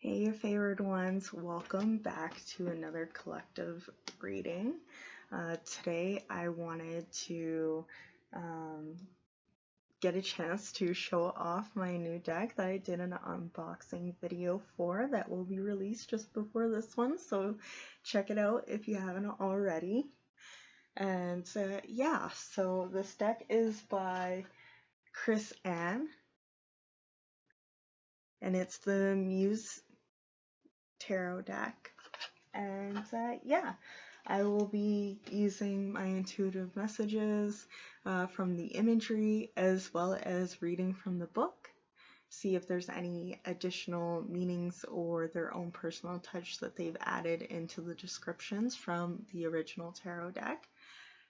Hey, your favored ones, welcome back to another collective reading. Today I wanted to get a chance to show off my new deck that I did an unboxing video for that will be released just before this one, so check it out if you haven't already. And yeah, so this deck is by Chris Ann, and it's the Muse tarot deck. And yeah, I will be using my intuitive messages from the imagery as well as reading from the book. See if there's any additional meanings or their own personal touch that they've added into the descriptions from the original tarot deck.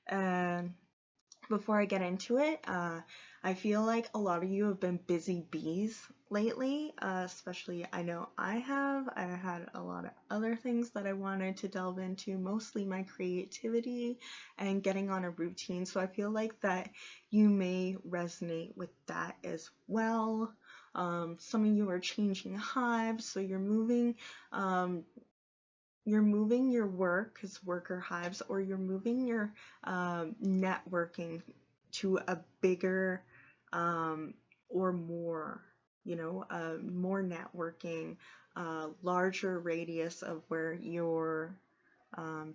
And before I get into it, I feel like a lot of you have been busy bees lately, especially I know I have. I had a lot of other things that I wanted to delve into, mostly my creativity and getting on a routine. So I feel like that you may resonate with that as well. Some of you are changing hives, so you're moving your work as worker hives, or you're moving your networking to a bigger or more, more networking, larger radius of where your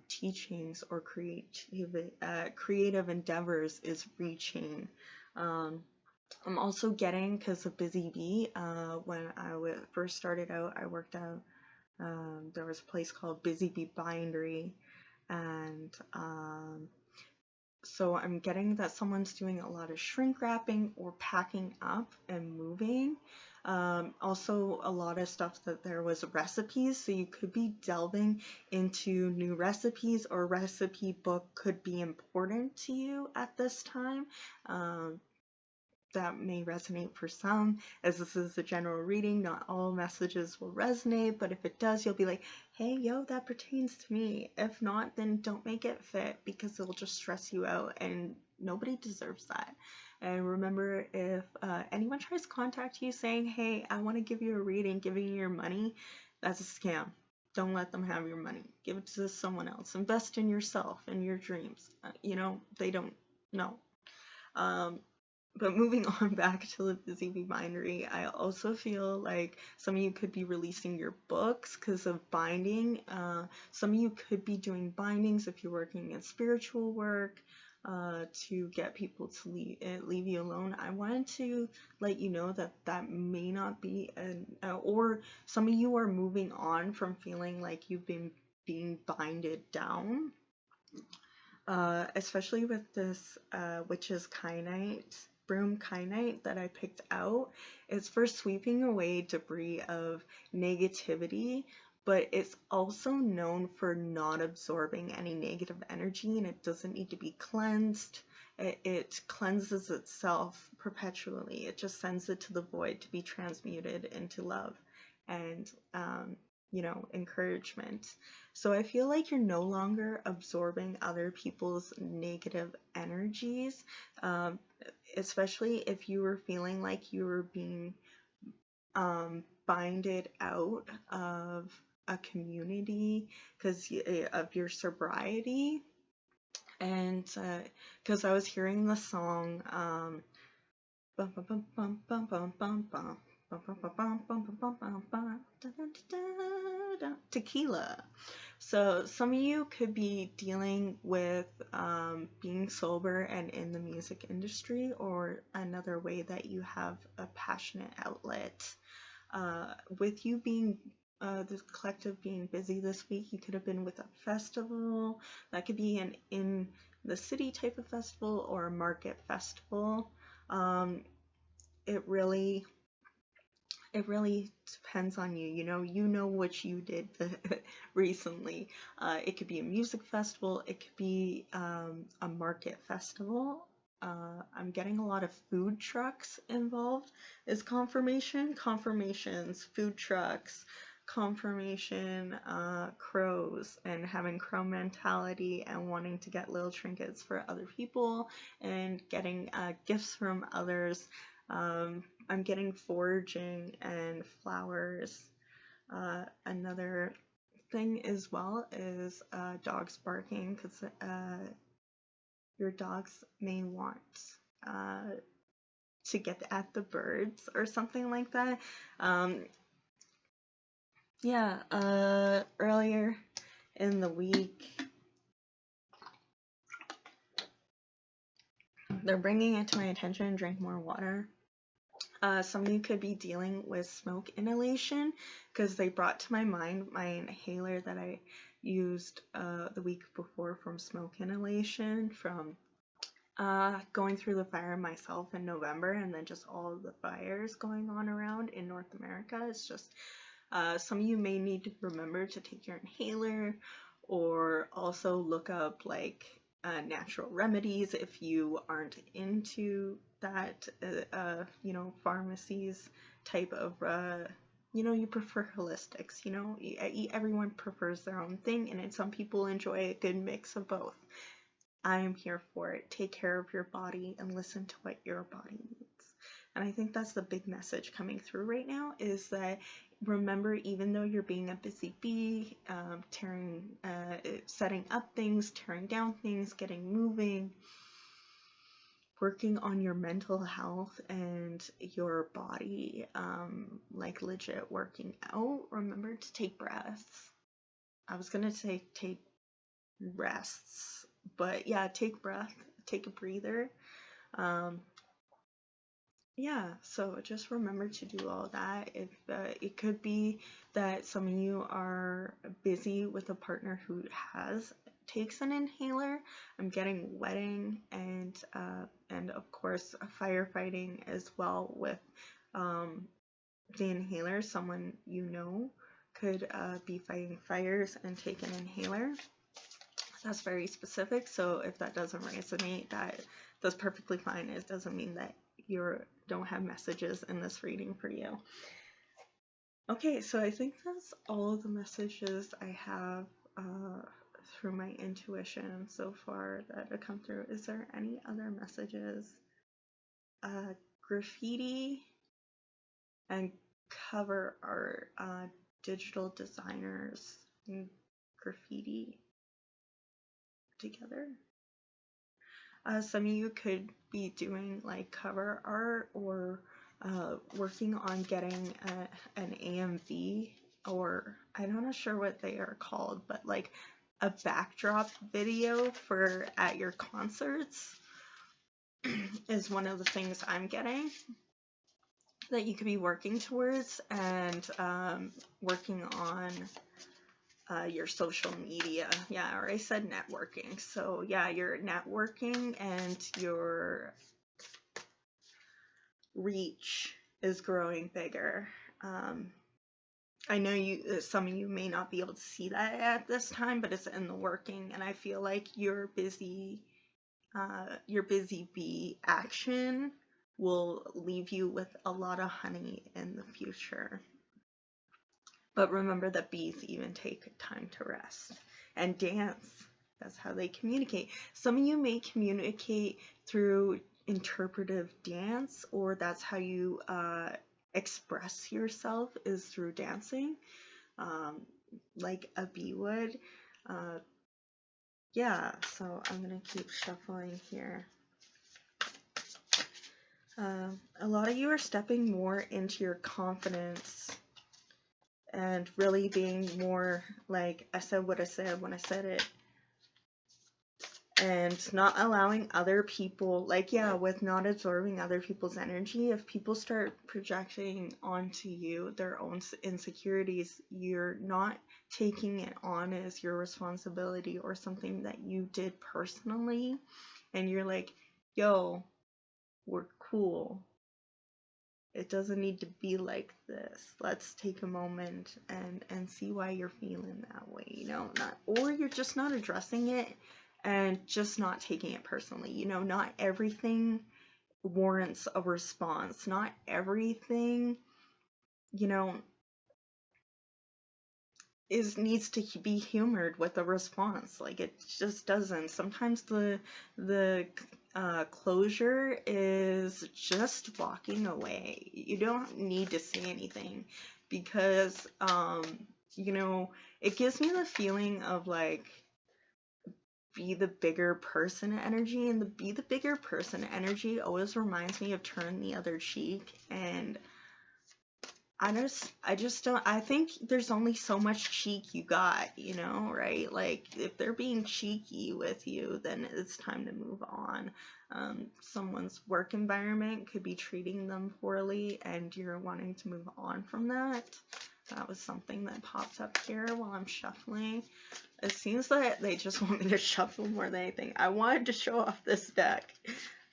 teachings or creative endeavors is reaching. I'm also getting, because of Busy Bee, when I first started out, I worked out. There was a place called Busy Bee Bindery, and so I'm getting that someone's doing a lot of shrink wrapping or packing up and moving. Also a lot of stuff that there was recipes, so you could be delving into new recipes, or recipe book could be important to you at this time. That may resonate for some, as this is a general reading. Not all messages will resonate, but if it does, you'll be like, hey, yo, that pertains to me. If not, then don't make it fit, because it'll just stress you out, and nobody deserves that. And remember, if anyone tries to contact you saying, hey, I want to give you a reading, giving you your money, that's a scam. Don't let them have your money. Give it to someone else. Invest in yourself and your dreams. They don't know. But moving on back to the Busy Bee Bindery, I also feel like some of you could be releasing your books because of binding. Some of you could be doing bindings if you're working in spiritual work to get people to leave you alone. I wanted to let you know that may not be or some of you are moving on from feeling like you've been being binded down. Especially with this Witch's Kynite, Broom Kynite that I picked out. It's for sweeping away debris of negativity, but it's also known for not absorbing any negative energy, and it doesn't need to be cleansed. It cleanses itself perpetually. It just sends it to the void to be transmuted into love and encouragement. So I feel like you're no longer absorbing other people's negative energies, especially if you were feeling like you were being binded out of a community because of your sobriety. And because I was hearing the song bum, bum, bum, bum, bum, bum, bum, bum. Tequila. So some of you could be dealing with being sober and in the music industry, or another way that you have a passionate outlet. With you being the collective being busy this week, you could have been with a festival. That could be an in the city type of festival or a market festival. It really depends on you. You know what you did recently. It could be a music festival. It could be a market festival. I'm getting a lot of food trucks involved. Is confirmations, food trucks, confirmation, crows, and having crow mentality and wanting to get little trinkets for other people and getting gifts from others. I'm getting foraging and flowers. Another thing as well is dogs barking, because your dogs may want to get at the birds or something like that. Yeah, earlier in the week, they're bringing it to my attention, drink more water. Some of you could be dealing with smoke inhalation, because they brought to my mind my inhaler that I used the week before from smoke inhalation, from going through the fire myself in November, and then just all of the fires going on around in North America. It's just some of you may need to remember to take your inhaler, or also look up like natural remedies if you aren't into that, pharmacies type of, you prefer holistics, everyone prefers their own thing, and some people enjoy a good mix of both. I am here for it. Take care of your body and listen to what your body needs. And I think that's the big message coming through right now, is that remember, even though you're being a busy bee, setting up things, tearing down things, getting moving, working on your mental health and your body, like legit working out, remember to take breaths. I was going to say take rests, but yeah, take breath, take a breather. Yeah, so just remember to do all that. If it could be that some of you are busy with a partner who takes an inhaler. I'm getting wedding and of course firefighting as well with the inhaler. Someone could be fighting fires and take an inhaler. That's very specific, so if that doesn't resonate, that's perfectly fine. It doesn't mean that you don't have messages in this reading for you. Okay, so I think that's all the messages I have through my intuition so far that have come through. Is there any other messages? Graffiti and cover art, digital designers and graffiti together. Some of you could be doing like cover art, or working on getting an AMV, or I'm not sure what they are called, but like a backdrop video at your concerts is one of the things I'm getting that you could be working towards, and working on your social media. Yeah, or I said networking. So yeah, your networking and your reach is growing bigger. I know some of you may not be able to see that at this time, but it's in the working, and I feel like your busy bee action will leave you with a lot of honey in the future. But remember that bees even take time to rest and dance. That's how they communicate. Some of you may communicate through interpretive dance, or that's how you express yourself, is through dancing, like a bee would. Yeah, so I'm going to keep shuffling here. A lot of you are stepping more into your confidence and really being more like, I said what I said when I said it, and not allowing other people, with not absorbing other people's energy. If people start projecting onto you their own insecurities, you're not taking it on as your responsibility or something that you did personally, and you're like, yo, we're cool. It doesn't need to be like this. Let's take a moment and see why you're feeling that way, or you're just not addressing it and just not taking it personally. Not everything warrants a response. Not everything, needs to be humored with a response. Like, it just doesn't. Sometimes the closure is just walking away. You don't need to say anything because, you know, it gives me the feeling of like be the bigger person energy, and the be the bigger person energy always reminds me of turn the other cheek. And I just don't, I think there's only so much cheek you got, you know, right? Like, if they're being cheeky with you, then it's time to move on. Someone's work environment could be treating them poorly, and you're wanting to move on from that. That was something that popped up here while I'm shuffling. It seems that they just want me to shuffle more than anything. I wanted to show off this deck,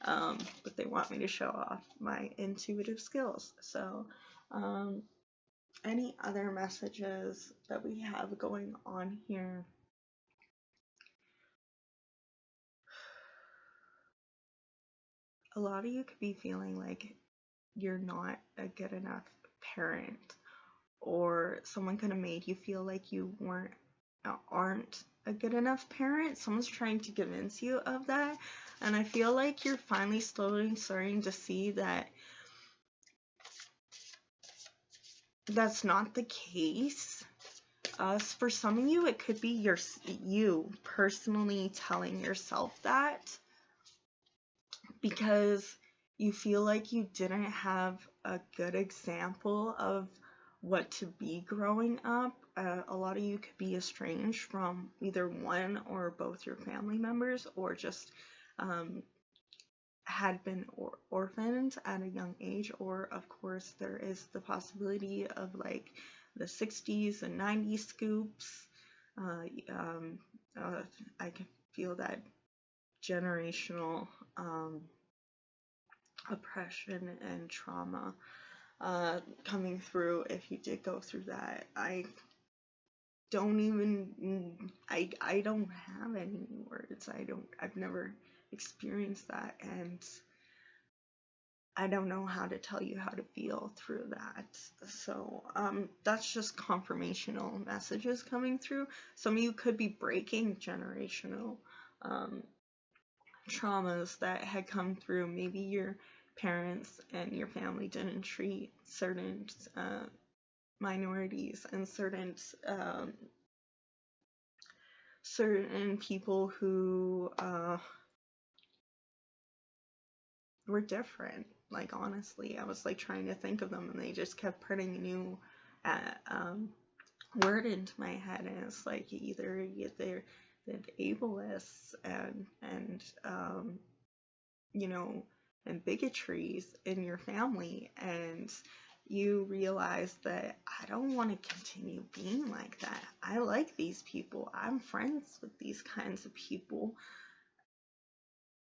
but they want me to show off my intuitive skills. So, any other messages that we have going on here? A lot of you could be feeling like you're not a good enough parent, or someone could have made you feel like you aren't a good enough parent. Someone's trying to convince you of that, and I feel like you're finally slowly starting to see that that's not the case. For some of you, it could be you personally telling yourself that because you feel like you didn't have a good example of what to be growing up. A lot of you could be estranged from either one or both your family members, or just had been orphaned at a young age, or of course there is the possibility of like the 60s and 90s scoops. I can feel that generational oppression and trauma coming through if you did go through that. I don't have any words. I've never experienced that, and I don't know how to tell you how to feel through that. So that's just confirmational messages coming through. Some of you could be breaking generational traumas that had come through. Maybe your parents and your family didn't treat certain minorities and certain people who were different. Like, honestly, I was like trying to think of them, and they just kept putting a new word into my head, and it's like either they're ableists and you know, and bigotries in your family, and you realize that I don't want to continue being like that. I like these people. I'm friends with these kinds of people.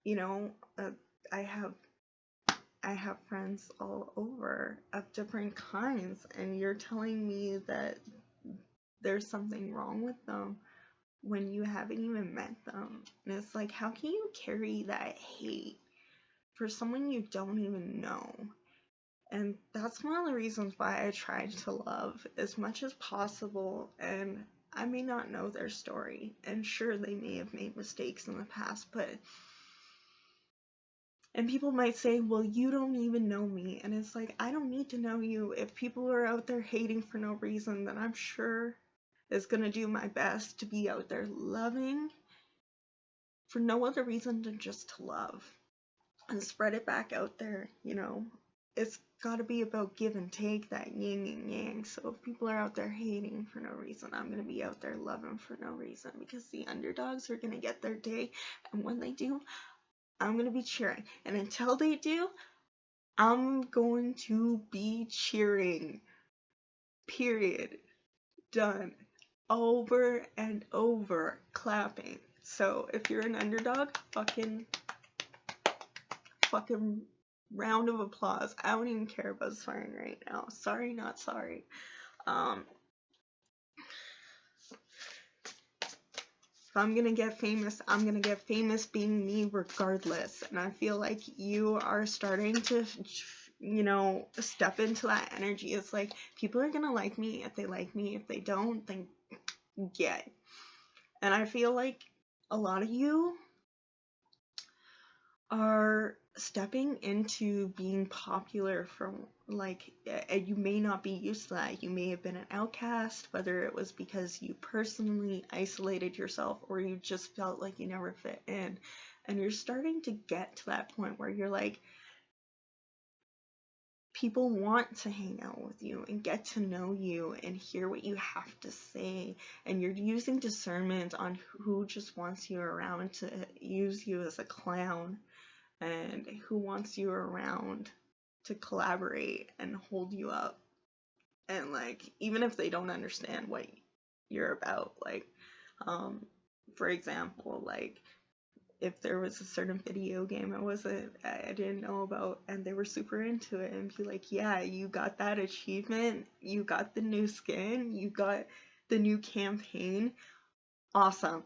You know, I have friends all over of different kinds, and you're telling me that there's something wrong with them when you haven't even met them. And it's like, how can you carry that hate for someone you don't even know? And that's one of the reasons why I try to love as much as possible. And I may not know their story, and sure, they may have made mistakes in the past, and people might say, well, you don't even know me. And it's like, I don't need to know you. If people are out there hating for no reason, then I'm sure is going to do my best to be out there loving for no other reason than just to love and spread it back out there. You know, it's got to be about give and take, that yin and yang. So if people are out there hating for no reason, I'm going to be out there loving for no reason, because the underdogs are going to get their day. And when they do, I'm going to be cheering. And until they do, I'm going to be cheering. Period. Done. Over and over. Clapping. So if you're an underdog, fucking round of applause. I don't even care about swearing right now. Sorry, not sorry. If I'm gonna get famous, I'm gonna get famous being me regardless. And I feel like you are starting to, you know, step into that energy. It's like, people are gonna like me if they like me. If they don't, then get. And I feel like a lot of you are stepping into being popular from, like, you may not be used to that. You may have been an outcast, whether it was because you personally isolated yourself or you just felt like you never fit in. And you're starting to get to that point where you're like, people want to hang out with you and get to know you and hear what you have to say. And you're using discernment on who just wants you around to use you as a clown, and who wants you around to collaborate and hold you up. And like, even if they don't understand what you're about, like, for example, like, if there was a certain video game I didn't know about, and they were super into it, and be like, yeah, you got that achievement, you got the new skin, you got the new campaign, awesome,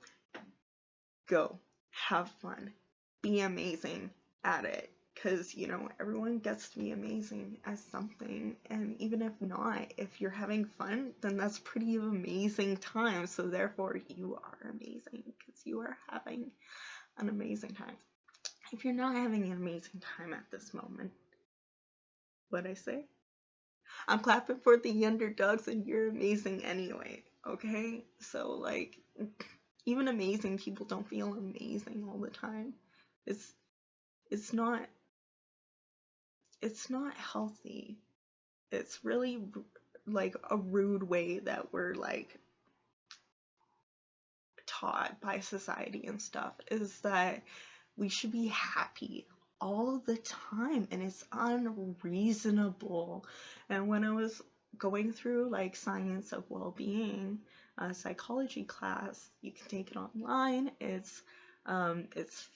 go, have fun, be amazing at it, because, you know, everyone gets to be amazing at something. And even if not, if you're having fun, then that's pretty amazing time. So therefore you are amazing because you are having an amazing time. If you're not having an amazing time at this moment, what'd I say? I'm clapping for the underdogs, and you're amazing anyway, okay? So like, even amazing people don't feel amazing all the time. It's not healthy. It's really like a rude way that we're like taught by society and stuff, is that we should be happy all the time, and it's unreasonable. And when I was going through like science of well-being, psychology class, you can take it online. It's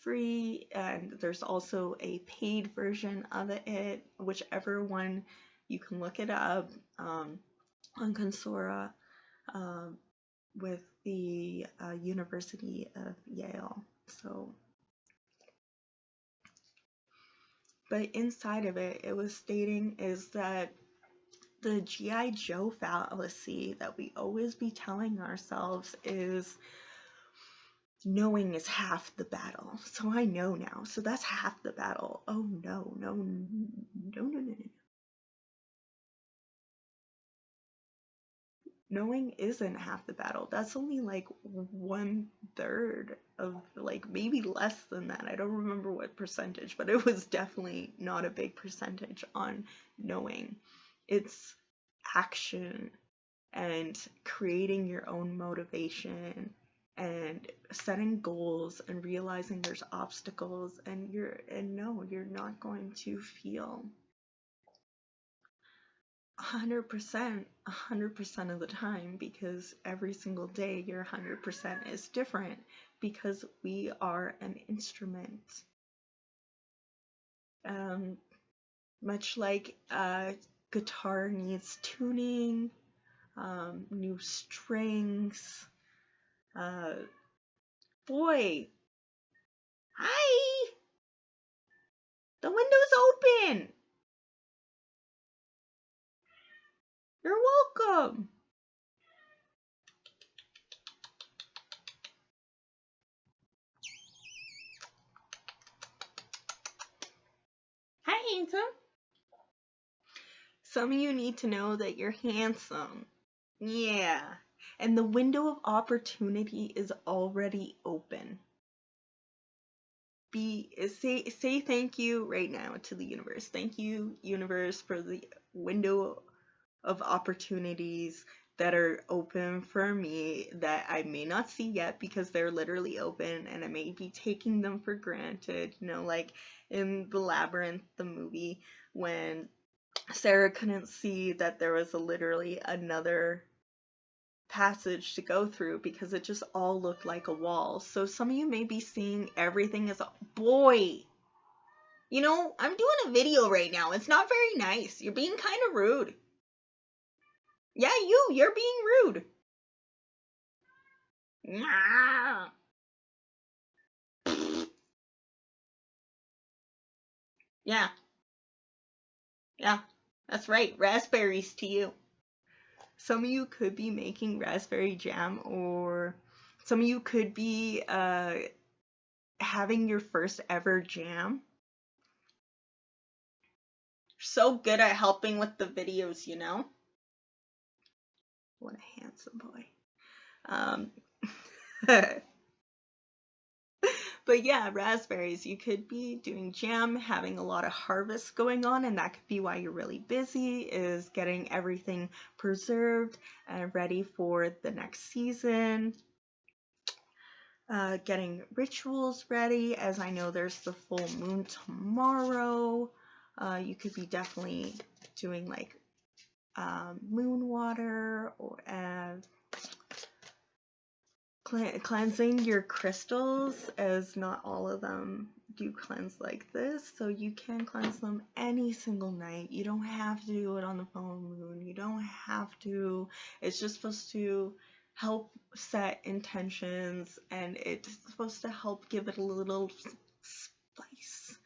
free, and there's also a paid version of it, whichever one, you can look it up on Coursera, with the University of Yale. So, but inside of it, it was stating is that the G.I. Joe fallacy that we always be telling ourselves is knowing is half the battle. So I know now. So that's half the battle. Oh no, no, no, no, no, no. Knowing isn't half the battle. That's only like 1/3 of, like, maybe less than that. I don't remember what percentage, but it was definitely not a big percentage on knowing. It's action and creating your own motivation and setting goals and realizing there's obstacles, and no, you're not going to feel 100% of the time, because every single day your 100% is different, because we are an instrument. Much like a guitar needs tuning, new strings. Boy, hi! The window's open! You're welcome! Hi, handsome! Some of you need to know that you're handsome. Yeah. And the window of opportunity is already open. Say thank you right now to the universe. Thank you, universe, for the window of opportunities that are open for me that I may not see yet because they're literally open, and I may be taking them for granted. You know, like in The Labyrinth, the movie, when Sarah couldn't see that there was literally another passage to go through because it just all looked like a wall. So some of you may be seeing everything as a boy. You know, I'm doing a video right now. It's not very nice. You're being kind of rude. Yeah, you're being rude. Yeah. Yeah. That's right. Raspberries to you. Some of you could be making raspberry jam, or some of you could be having your first ever jam. So good at helping with the videos, you know? What a handsome boy. But yeah, raspberries, you could be doing jam, having a lot of harvests going on, and that could be why you're really busy, is getting everything preserved and ready for the next season. Getting rituals ready, as I know there's the full moon tomorrow. You could be definitely doing like moon water, or cleansing your crystals, as not all of them do cleanse like this, so you can cleanse them any single night. You don't have to do it on the full moon. You don't have to. It's just supposed to help set intentions, and it's supposed to help give it a little spice.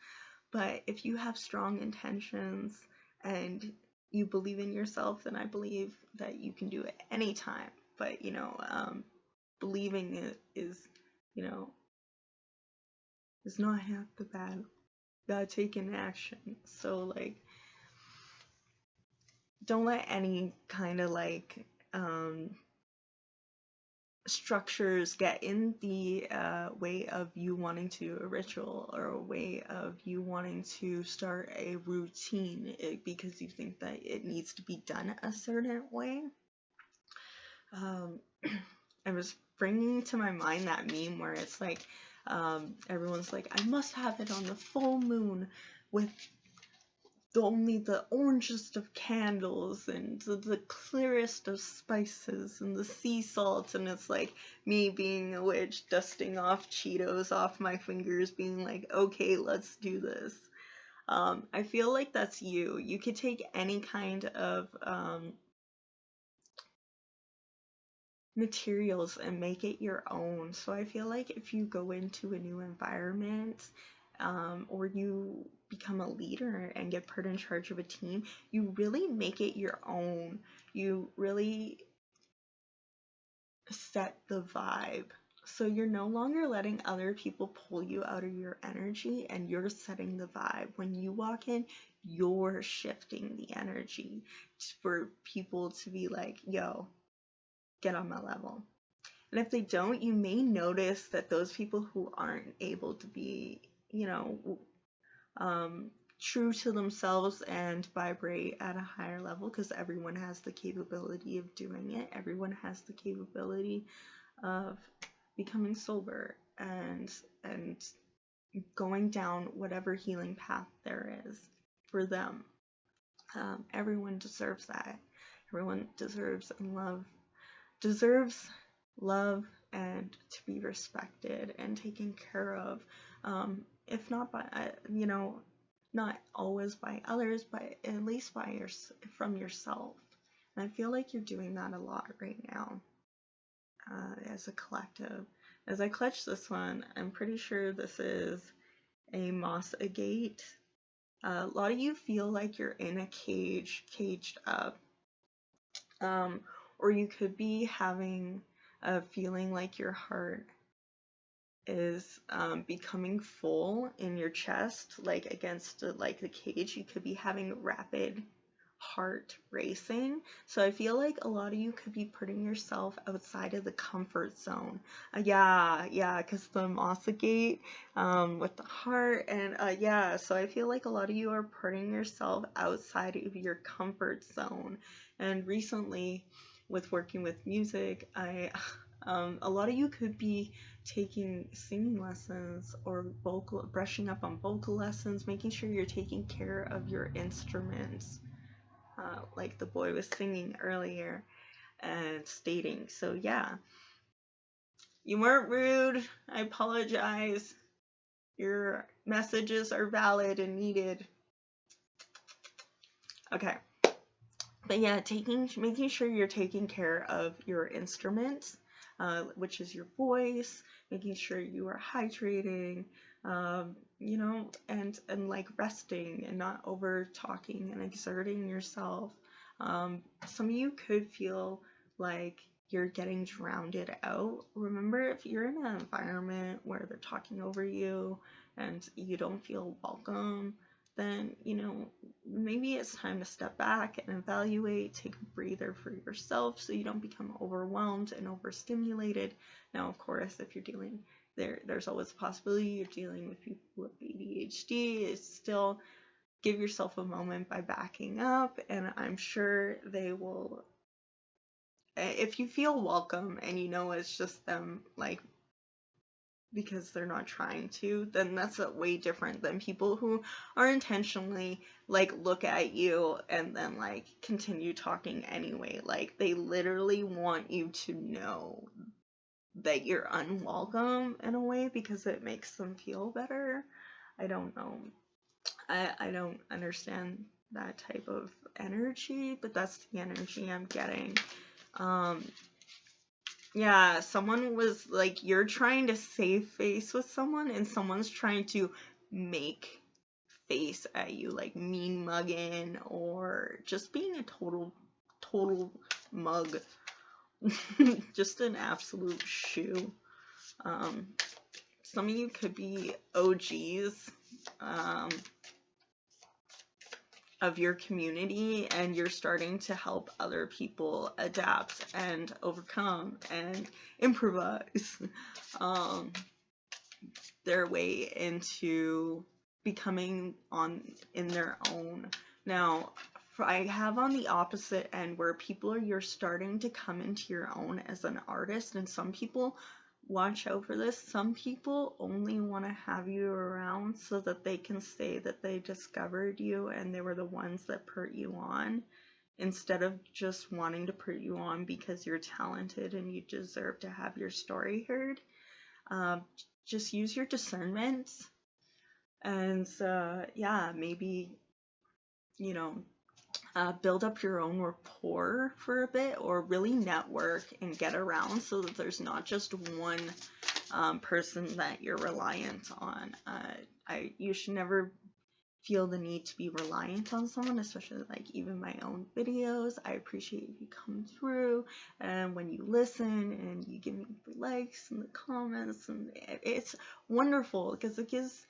But if you have strong intentions and you believe in yourself, then I believe that you can do it anytime. But you know, believing it is, you know, is not half the battle. You gotta take an action. So like, don't let any kind of like structures get in the way of you wanting to do a ritual, or a way of you wanting to start a routine, because you think that it needs to be done a certain way. I was bringing to my mind that meme where it's like, everyone's like, I must have it on the full moon with only the orangest of candles and the clearest of spices and the sea salt, and it's like me being a witch, dusting off Cheetos off my fingers, being like, okay, let's do this. I feel like that's you. You could take any kind of materials and make it your own. So I feel like if you go into a new environment, or you become a leader and get put in charge of a team, you really make it your own. You really set the vibe. So you're no longer letting other people pull you out of your energy, and you're setting the vibe. When you walk in, you're shifting the energy for people to be like, yo, get on my level. And if they don't, you may notice that those people who aren't able to be, you know, true to themselves and vibrate at a higher level, because everyone has the capability of doing it. Everyone has the capability of becoming sober and going down whatever healing path there is for them. Everyone deserves that. Everyone deserves love and to be respected and taken care of, if not by, you know, not always by others, but at least from yourself. And I feel like you're doing that a lot right now, as a collective. As I clutch this one, I'm pretty sure this is a moss agate. A lot of you feel like you're in a cage, caged up. Or you could be having a feeling like your heart is becoming full in your chest, like against like the cage. You could be having rapid heart racing. So I feel like a lot of you could be putting yourself outside of the comfort zone. Yeah, because the Mossagate with the heart, and yeah, so I feel like a lot of you are putting yourself outside of your comfort zone. And recently, with working with music, a lot of you could be taking singing lessons, or brushing up on vocal lessons, making sure you're taking care of your instruments, like the boy was singing earlier and stating. So yeah, you weren't rude. I apologize. Your messages are valid and needed. Okay. But yeah, making sure you're taking care of your instruments, which is your voice, making sure you are hydrating, you know, and like resting and not over talking and exerting yourself. Some of you could feel like you're getting drowned out. Remember, if you're in an environment where they're talking over you and you don't feel welcome, then, maybe it's time to step back and evaluate, take a breather for yourself so you don't become overwhelmed and overstimulated. Now, of course, if you're dealing there's always a possibility you're dealing with people with ADHD. It's still, give yourself a moment by backing up, and I'm sure they will. If you feel welcome and it's just them, like, because they're not trying to, then that's way different than people who are intentionally, like, look at you and then, like, continue talking anyway. Like, they literally want you to know that you're unwelcome in a way because it makes them feel better. I don't know. I don't understand that type of energy, but that's the energy I'm getting. Yeah, someone was like, you're trying to save face with someone and someone's trying to make face at you, like mean mugging or just being a total mug. Just an absolute shoe. Some of you could be OGs of your community, and you're starting to help other people adapt and overcome and improvise their way into becoming in their own. Now, I have on the opposite end where you're starting to come into your own as an artist, and some people, watch out for this, some people only want to have you around so that they can say that they discovered you and they were the ones that put you on, instead of just wanting to put you on because you're talented and you deserve to have your story heard. Just use your discernment and maybe build up your own rapport for a bit, or really network and get around so that there's not just one person that you're reliant on. You should never feel the need to be reliant on someone, especially like even my own videos. I appreciate if you come through and when you listen and you give me the likes and the comments, and it's wonderful because it gives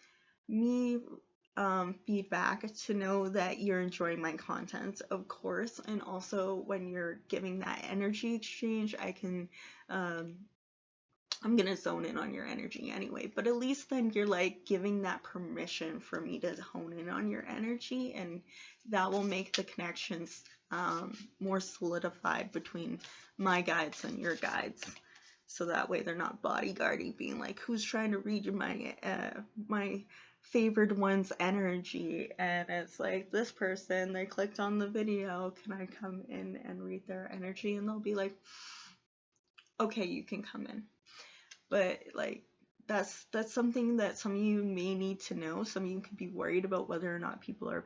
me feedback to know that you're enjoying my content, of course. And also when you're giving that energy exchange, I'm gonna zone in on your energy anyway, but at least then you're like giving that permission for me to hone in on your energy, and that will make the connections more solidified between my guides and your guides. So that way they're not bodyguarding, being like, who's trying to read my favored one's energy, and it's like, this person, they clicked on the video, can I come in and read their energy? And they'll be like, okay, you can come in. But like, that's something that some of you may need to know. Some of you could be worried about whether or not people are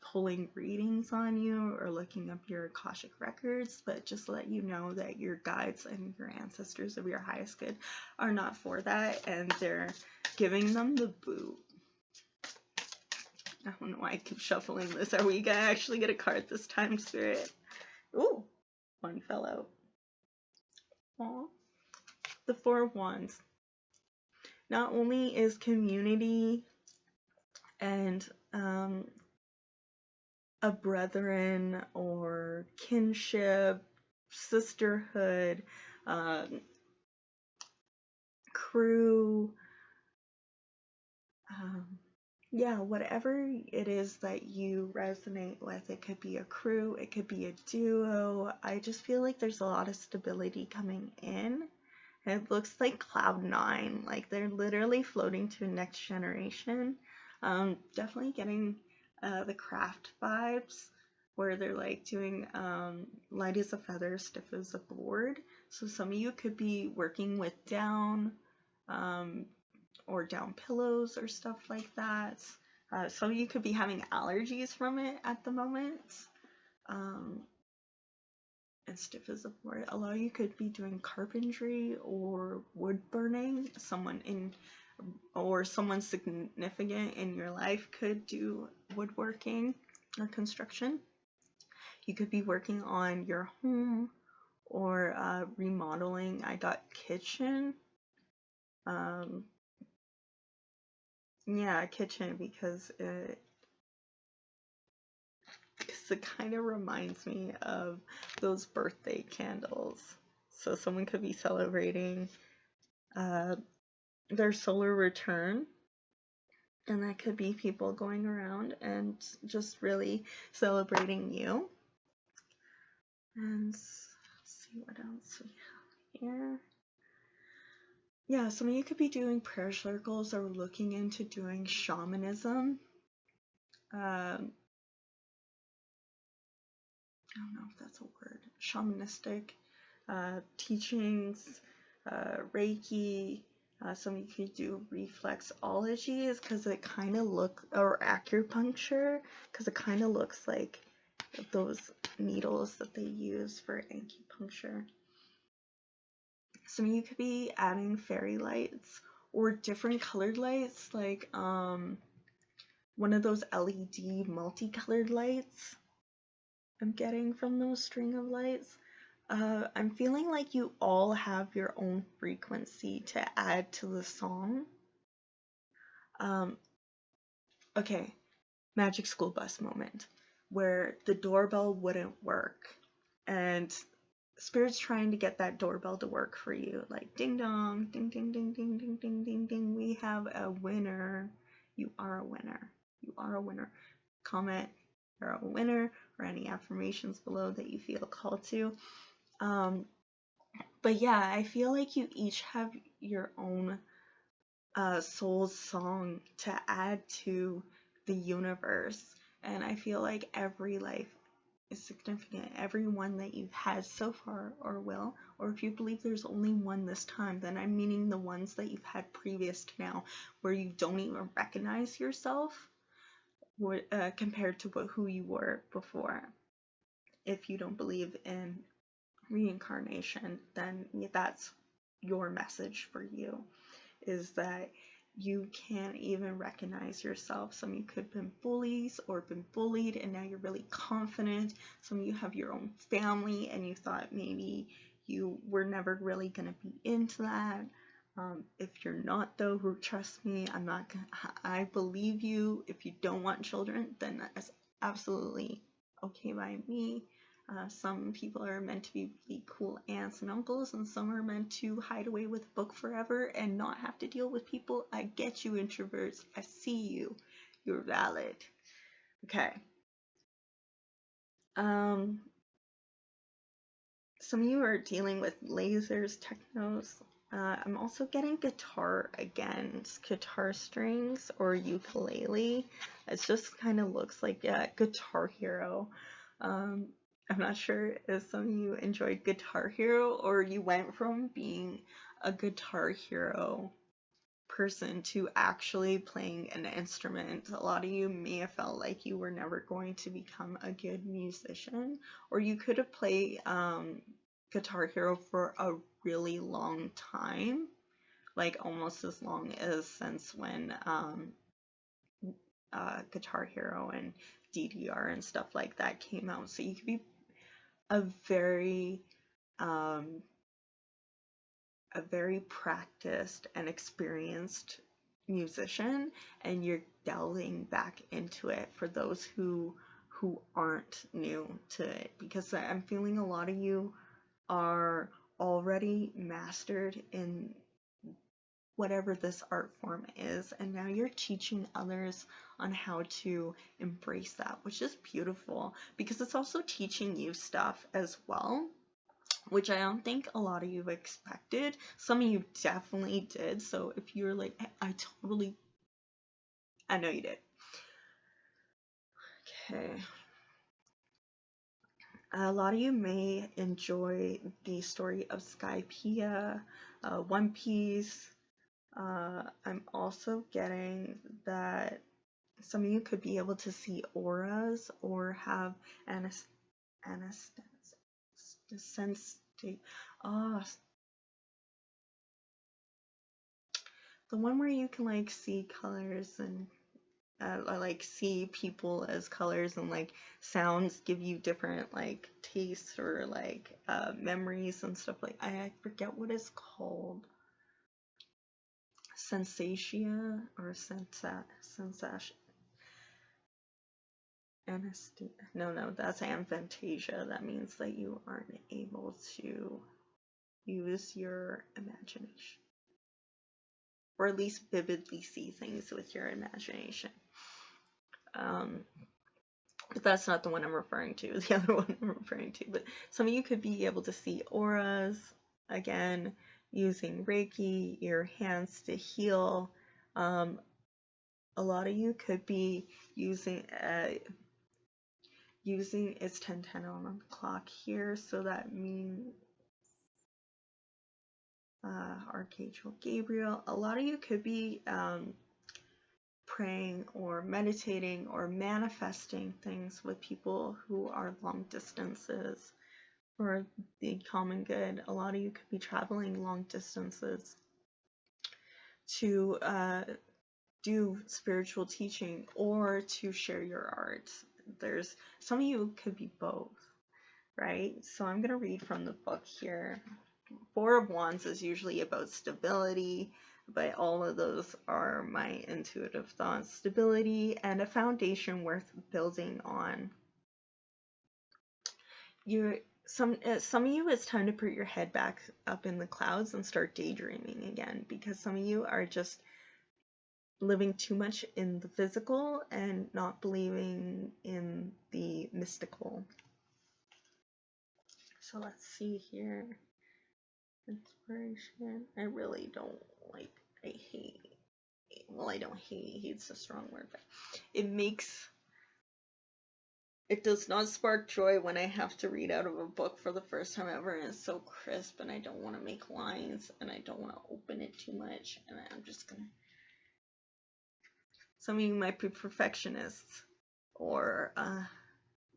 pulling readings on you or looking up your Akashic records, but just to let you know that your guides and your ancestors of your highest good are not for that, and they're giving them the boot. I don't know why I keep shuffling this. Are we gonna actually get a card this time, Spirit? Ooh, one fell out. Aww. The Four of Wands. Not only is community and a brethren or kinship, sisterhood, crew, whatever it is that you resonate with. It could be a crew, it could be a duo. I just feel like there's a lot of stability coming in. It looks like Cloud 9, like they're literally floating to next generation. Definitely getting the craft vibes, where they're like doing light as a feather, stiff as a board. So some of you could be working with down or down pillows or stuff like that. Some of you could be having allergies from it at the moment. And stiff as a board. A lot of you could be doing carpentry or wood burning. Someone significant in your life could do woodworking or construction. You could be working on your home or remodeling. I got kitchen. Yeah, kitchen, because it kind of reminds me of those birthday candles. So someone could be celebrating their solar return, and that could be people going around and just really celebrating you. And let's see what else we have here. Yeah, some of you could be doing prayer circles or looking into doing shamanism. I don't know if that's a word. Shamanistic teachings, Reiki. Some of you could do reflexology, because it kind of or acupuncture, because it kind of looks like those needles that they use for acupuncture. Some of you could be adding fairy lights or different colored lights, like one of those LED multicolored lights I'm getting from those string of lights. I'm feeling like you all have your own frequency to add to the song. Okay, Magic School Bus moment, where the doorbell wouldn't work, and Spirit's trying to get that doorbell to work for you. Like, ding dong, ding ding ding ding ding ding ding ding, we have a winner. You are a winner. You are a winner. Comment you're a winner, or any affirmations below that you feel called to. But yeah, I feel like you each have your own soul's song to add to the universe. And I feel like every life is significant. Every one that you've had so far or will, or if you believe there's only one this time, then I'm meaning the ones that you've had previous to now, where you don't even recognize yourself compared to who you were before. If you don't believe in reincarnation, then that's your message for you, is that you can't even recognize yourself. Some of you could have been bullies or been bullied, and now you're really confident. Some of you have your own family, and you thought maybe you were never really going to be into that. If you're not, though, trust me, I believe you. If you don't want children, then that's absolutely okay by me. Some people are meant to be really cool aunts and uncles, and some are meant to hide away with a book forever and not have to deal with people. I get you, introverts. I see you. You're valid. Okay. Some of you are dealing with lasers, technos. I'm also getting guitar again, guitar strings or ukulele. It just kind of looks like a Guitar Hero. I'm not sure if some of you enjoyed Guitar Hero, or you went from being a Guitar Hero person to actually playing an instrument. A lot of you may have felt like you were never going to become a good musician, or you could have played Guitar Hero for a really long time, like almost as long as since when Guitar Hero and DDR and stuff like that came out. So you could be a very practiced and experienced musician, and you're delving back into it for those who aren't new to it, because I'm feeling a lot of you are already mastered in whatever this art form is, and now you're teaching others on how to embrace that, which is beautiful, because it's also teaching you stuff as well, which I don't think a lot of you expected. Some of you definitely did. So if you're like, I know you did. Okay. A lot of you may enjoy the story of Skypiea, One Piece. I'm also getting that some of you could be able to see auras or have the one where you can like see colors and like see people as colors, and like sounds give you different like tastes or like memories and stuff. Like I forget what it's called. Sensatia or sensation. No, that's aphantasia. That means that you aren't able to use your imagination, or at least vividly see things with your imagination. But that's not the one I'm referring to. The other one I'm referring to. But some of you could be able to see auras, again, using Reiki, your hands to heal. A lot of you could be using it's 10:10 on the clock here, so that means Archangel Gabriel. A lot of you could be praying or meditating or manifesting things with people who are long distances for the common good. A lot of you could be traveling long distances to do spiritual teaching or to share your art. There's some of you could be both, right? So I'm going to read from the book here. Four of Wands is usually about stability, but all of those are my intuitive thoughts. Stability and a foundation worth building on. Some of you, it's time to put your head back up in the clouds and start daydreaming again, because some of you are just living too much in the physical and not believing in the mystical. So let's see here. Inspiration. I really don't like, I don't hate, hate's a strong word, but it does not spark joy when I have to read out of a book for the first time ever, and it's so crisp, and I don't want to make lines, and I don't want to open it too much, and I'm just gonna. Some of you might be perfectionists, or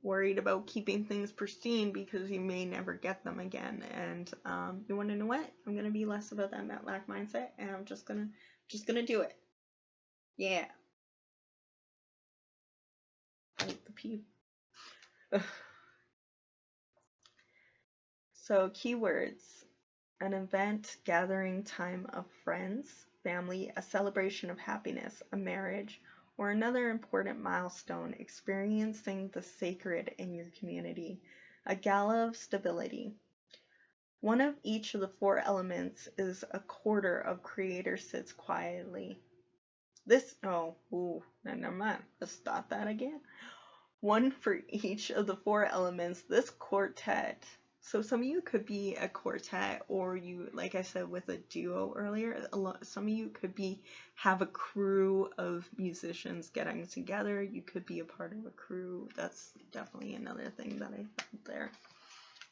worried about keeping things pristine because you may never get them again. And you want to know what? I'm gonna be less about that lack mindset, and I'm just gonna do it. Yeah. Like the people. So keywords: an event, gathering time of friends, family, a celebration of happiness, a marriage, or another important milestone, experiencing the sacred in your community, a gala of stability. One of each of the four elements is a quarter of creator sits quietly. Never mind. Let's start that again. One for each of the four elements, this quartet. So some of you could be a quartet, or you, like I said, with a duo earlier. Some of you could have a crew of musicians getting together. You could be a part of a crew. That's definitely another thing that I found there.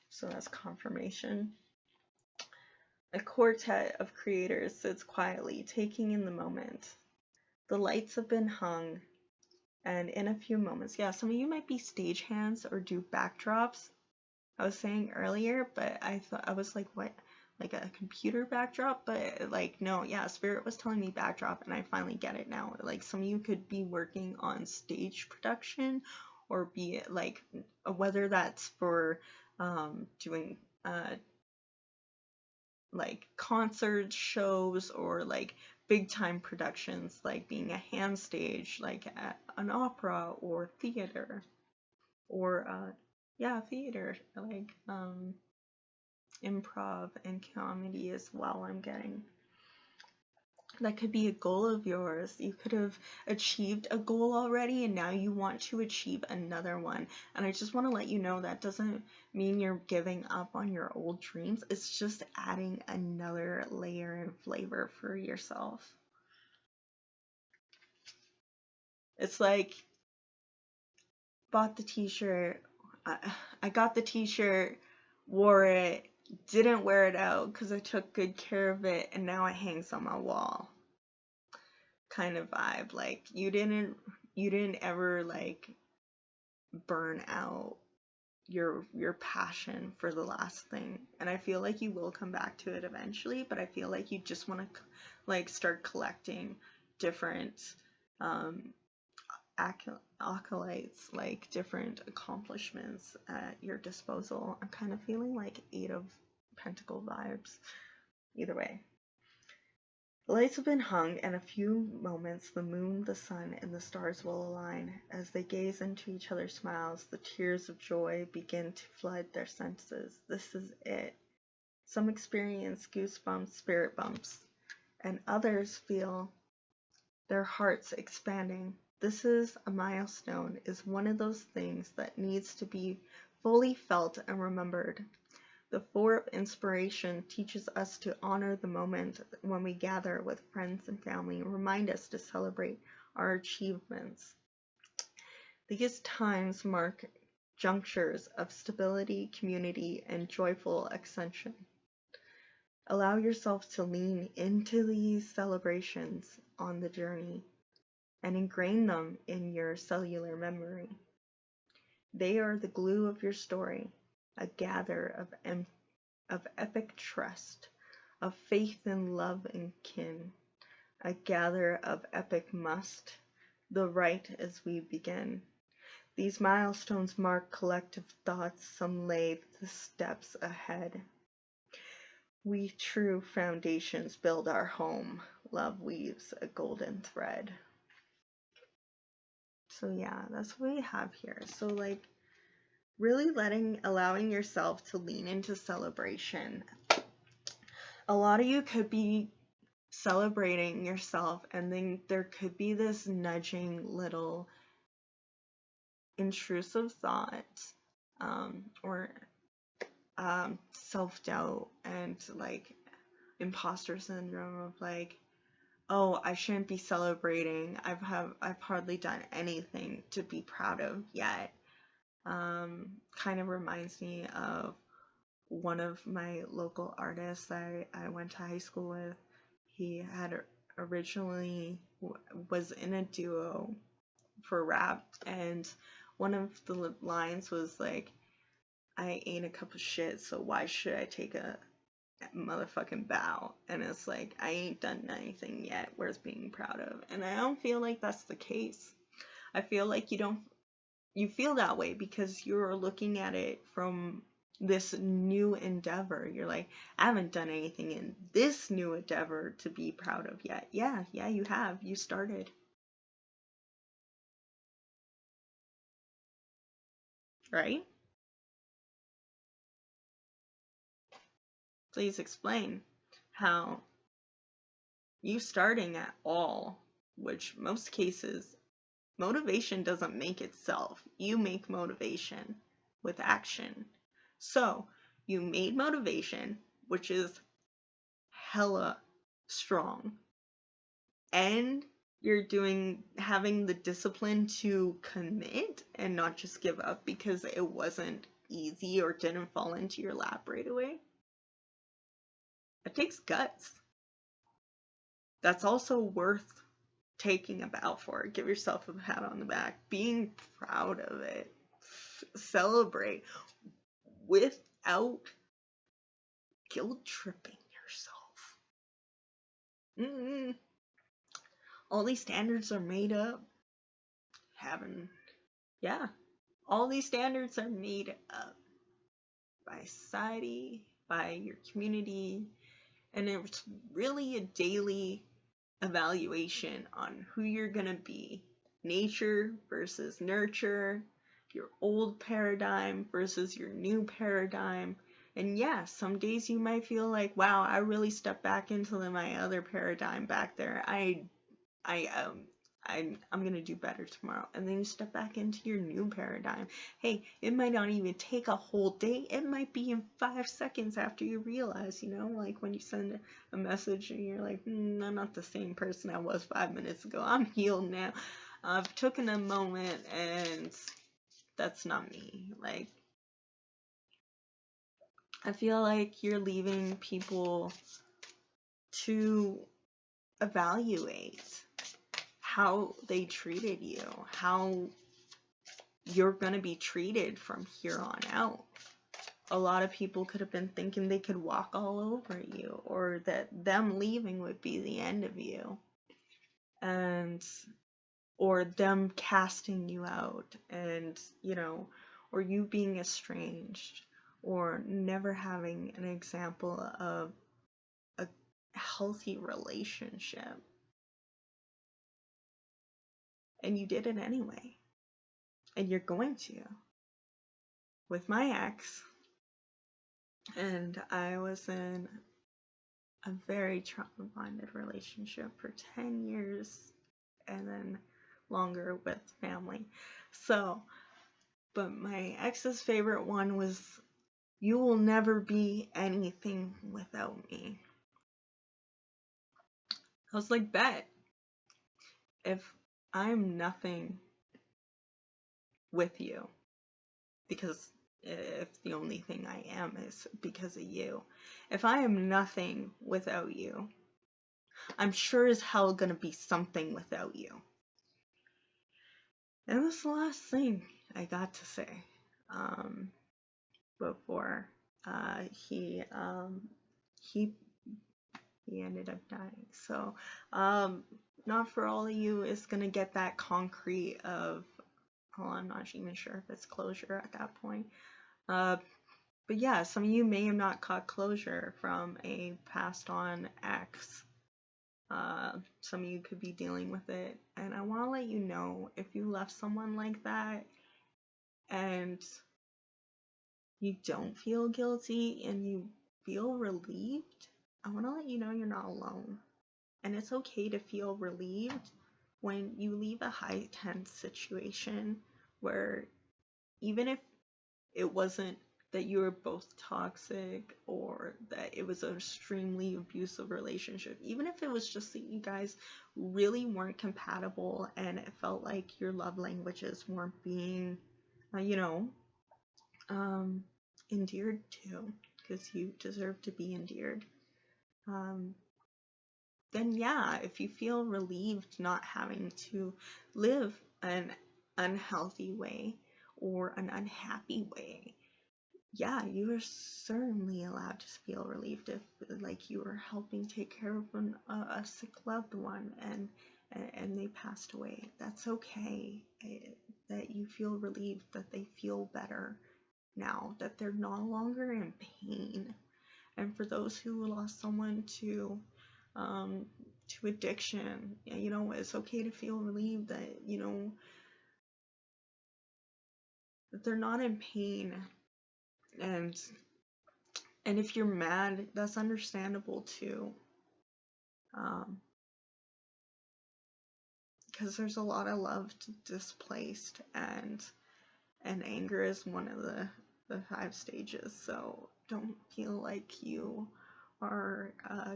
So that's confirmation. A quartet of creators sits quietly, taking in the moment. The lights have been hung, and in a few moments, yeah, some of you might be stagehands or do backdrops. I was saying earlier, but I thought, I was like, what? Like a computer backdrop? But like, no, yeah, Spirit was telling me backdrop, and I finally get it now. Like, some of you could be working on stage production, or be it like, whether that's for doing like concert shows, or like big time productions, like being a hand stage, like at an opera or theater, or theater, like improv and comedy as well. I'm getting that could be a goal of yours. You could have achieved a goal already, and now you want to achieve another one. And I just want to let you know that doesn't mean you're giving up on your old dreams. It's just adding another layer and flavor for yourself. It's like, bought the t-shirt, I got the t-shirt, wore it, didn't wear it out because I took good care of it, and now it hangs on my wall. Kind of vibe. Like, you didn't ever like burn out your passion for the last thing, and I feel like you will come back to it eventually, but I feel like you just want to like start collecting different acolytes, like different accomplishments at your disposal. I'm kind of feeling like 8 of Pentacle vibes. Either way. The lights have been hung, and in a few moments the moon, the sun, and the stars will align. As they gaze into each other's smiles, the tears of joy begin to flood their senses. This is it. Some experience goosebumps, spirit bumps, and others feel their hearts expanding. This is a milestone, is one of those things that needs to be fully felt and remembered. The 4 of inspiration teaches us to honor the moment when we gather with friends and family and remind us to celebrate our achievements. These times mark junctures of stability, community, and joyful ascension. Allow yourself to lean into these celebrations on the journey and ingrain them in your cellular memory. They are the glue of your story, a gather of epic trust, of faith and love and kin, a gather of epic must, the right as we begin. These milestones mark collective thoughts, some lay the steps ahead. We true foundations build our home, love weaves a golden thread. So yeah, that's what we have here. So like, really allowing yourself to lean into celebration. A lot of you could be celebrating yourself, and then there could be this nudging little intrusive thought, or self-doubt and like imposter syndrome of like, oh, I shouldn't be celebrating. I've hardly done anything to be proud of yet. Kind of reminds me of one of my local artists that I went to high school with. He had originally was in a duo for rap, and one of the lines was like, I ain't a cup of shit, so why should I take a motherfucking bow? And it's like, I ain't done anything yet worth being proud of. And I don't feel like that's the case. I feel like you feel that way because you're looking at it from this new endeavor. You're like, I haven't done anything in this new endeavor to be proud of yet. Yeah, you have. You started. Right? Please explain how you starting at all, which most cases, motivation doesn't make itself. You make motivation with action. So you made motivation, which is hella strong, and you're having the discipline to commit and not just give up because it wasn't easy or didn't fall into your lap right away. It takes guts. That's also worth taking a bow for. Give yourself a pat on the back. Being proud of it. Celebrate without guilt tripping yourself. All these standards are made up. All these standards are made up by society, by your community, and it's really a daily evaluation on who you're gonna be. Nature versus nurture, your old paradigm versus your new paradigm. And yeah, some days you might feel like, wow, I really stepped back into my other paradigm back there. I'm gonna do better tomorrow. And then you step back into your new paradigm. Hey, it might not even take a whole day. It might be in 5 seconds after you realize, like when you send a message and you're like, I'm not the same person I was 5 minutes ago. I'm healed now. I've taken a moment and that's not me. Like, I feel like you're leaving people to evaluate how they treated you, how you're going to be treated from here on out. A lot of people could have been thinking they could walk all over you, or that them leaving would be the end of you. And or them casting you out, and or you being estranged, or never having an example of a healthy relationship, and you did it anyway, and you're going to. With my ex, and I was in a very trauma-bonded relationship for 10 years, and then longer with family. So, but my ex's favorite one was, "You will never be anything without me." I was like, bet. If I'm nothing with you, because if the only thing I am is because of you, if I am nothing without you, I'm sure as hell gonna be something without you. And that's the last thing I got to say before he ended up dying. So not for all of you is gonna get that concrete of, well, I'm not even sure if it's closure at that point. But yeah, some of you may have not got closure from a passed on ex. Some of you could be dealing with it, and I want to let you know, if you left someone like that and you don't feel guilty and you feel relieved, I want to let you know you're not alone. And it's okay to feel relieved when you leave a high tense situation where, even if it wasn't that you were both toxic or that it was an extremely abusive relationship, even if it was just that you guys really weren't compatible and it felt like your love languages weren't being, endeared to, because you deserve to be endeared, then yeah, if you feel relieved not having to live an unhealthy way or an unhappy way, yeah, you are certainly allowed to feel relieved if, like, you were helping take care of a sick loved one and they passed away. That's okay. That you feel relieved, that they feel better now, that they're no longer in pain. And for those who lost someone to addiction, it's okay to feel relieved that, that they're not in pain. And if you're mad, that's understandable too. Because there's a lot of love displaced, and anger is one of the 5 stages. So don't feel like you are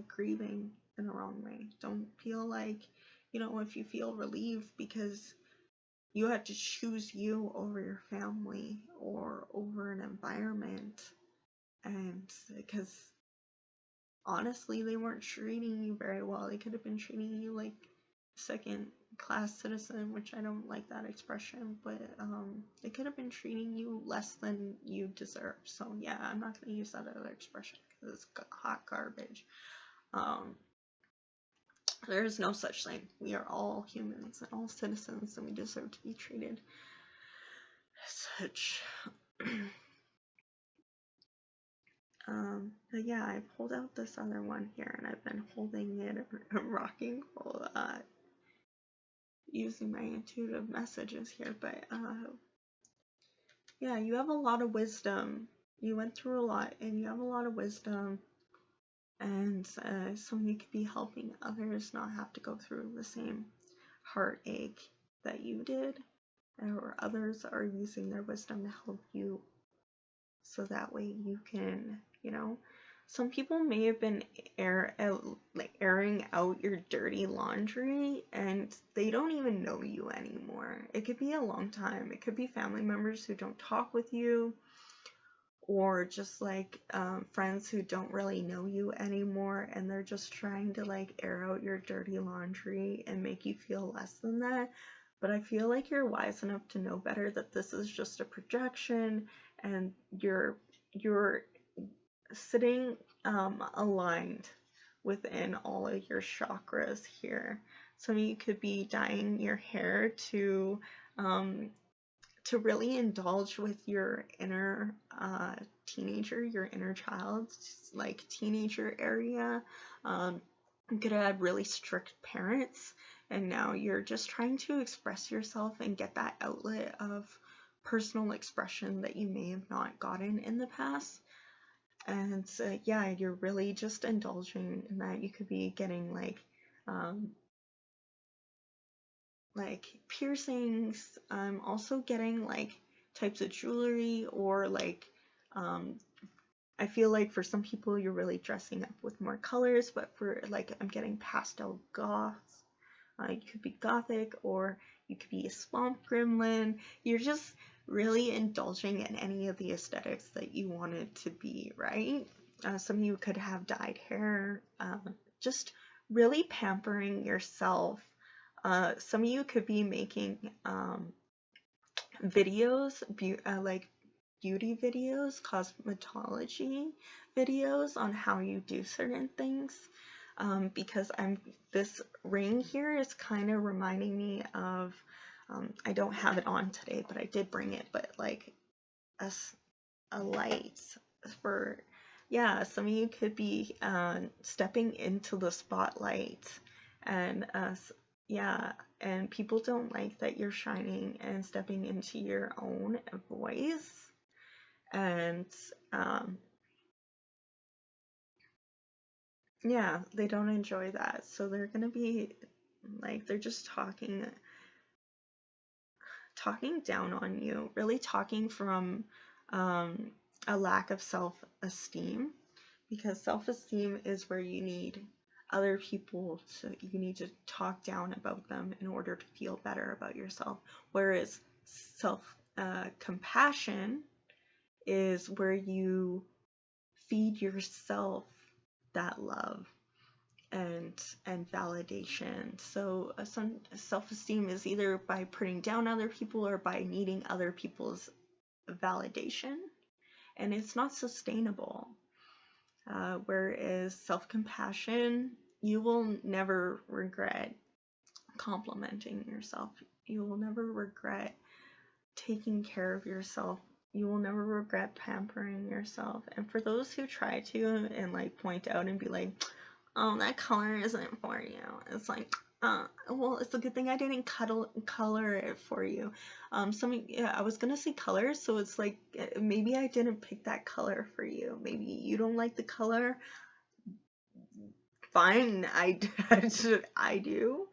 grieving in the wrong way. Don't feel like, if you feel relieved because you had to choose you over your family or over an environment, and because honestly they weren't treating you very well. They could have been treating you like second class citizen, which I don't like that expression, but they could have been treating you less than you deserve. So yeah, I'm not going to use that other expression because it's hot garbage. There is no such thing. We are all humans and all citizens, and we deserve to be treated as such. But yeah, I pulled out this other one here, and I've been holding it and rocking while using my intuitive messages here. But yeah, you have a lot of wisdom. You went through a lot, and you have a lot of wisdom. And some of you could be helping others not have to go through the same heartache that you did, or others are using their wisdom to help you, so that way you can, some people may have been airing out your dirty laundry and they don't even know you anymore. It could be a long time. It could be family members who don't talk with you, or just like friends who don't really know you anymore, and they're just trying to like air out your dirty laundry and make you feel less than that. But I feel like you're wise enough to know better, that this is just a projection, and you're sitting aligned within all of your chakras here. Some of you could be dyeing your hair to really indulge with your inner teenager, your inner child, like teenager area. You could have really strict parents, and now you're just trying to express yourself and get that outlet of personal expression that you may have not gotten in the past. And yeah, you're really just indulging in that. You could be getting like piercings. I'm also getting like types of jewelry, or like I feel like for some people you're really dressing up with more colors, but for like I'm getting pastel goths. You could be gothic, or you could be a swamp gremlin. You're just really indulging in any of the aesthetics that you want it to be, right? Some of you could have dyed hair, just really pampering yourself. Some of you could be making videos, like beauty videos, cosmetology videos on how you do certain things. Because this ring here is kind of reminding me of, I don't have it on today, but I did bring it, but like a light for, yeah, some of you could be stepping into the spotlight, and yeah, and people don't like that you're shining and stepping into your own voice, and yeah, they don't enjoy that. So they're gonna be like, they're just talking down on you, really talking from a lack of self-esteem, because self-esteem is where you need other people to, you need to talk down about them in order to feel better about yourself, whereas compassion is where you feed yourself that love and validation. So some self-esteem is either by putting down other people or by needing other people's validation, and it's not sustainable. Whereas self-compassion, you will never regret complimenting yourself. You will never regret taking care of yourself. You will never regret pampering yourself. And for those who try to and like point out and be like, oh, that color isn't for you, it's like, well, it's a good thing I didn't color it for you. Yeah, I was gonna say color, so it's like, maybe I didn't pick that color for you. Maybe you don't like the color. Fine, I do.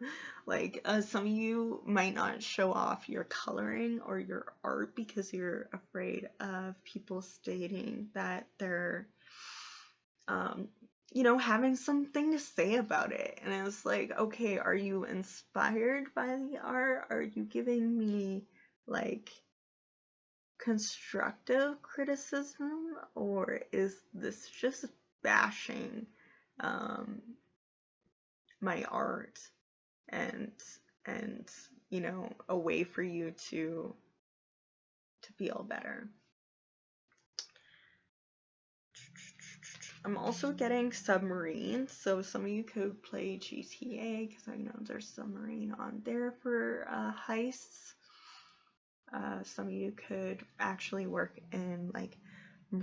Like, some of you might not show off your coloring or your art because you're afraid of people stating that they're, you know, having something to say about it. And it's like, okay, are you inspired by the art? Are you giving me like constructive criticism, or is this just bashing my art and you know, a way for you to feel better? I'm also getting submarine, so some of you could play GTA, because I know there's submarine on there for heists. Some of you could actually work in like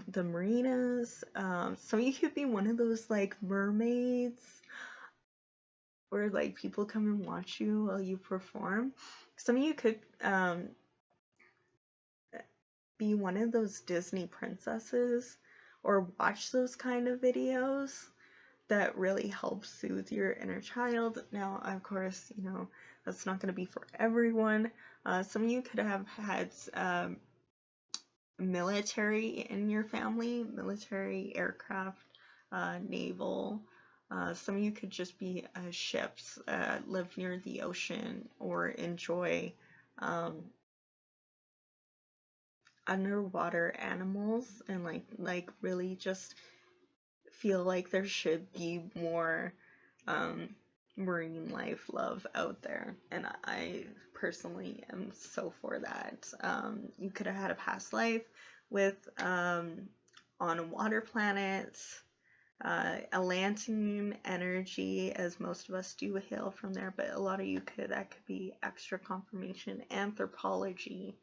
the marinas. Some of you could be one of those like mermaids, where like people come and watch you while you perform. Some of you could be one of those Disney princesses, or watch those kind of videos that really help soothe your inner child. Now, of course, you know, that's not going to be for everyone. Some of you could have had military in your family, military, aircraft, naval. Some of you could just be ships, live near the ocean, or enjoy underwater animals, and like really just feel like there should be more marine life love out there. And I personally am so for that. You could have had a past life with on a water planet. Atlantean energy, as most of us do hail from there, but a lot of you that could be extra confirmation. Anthropology.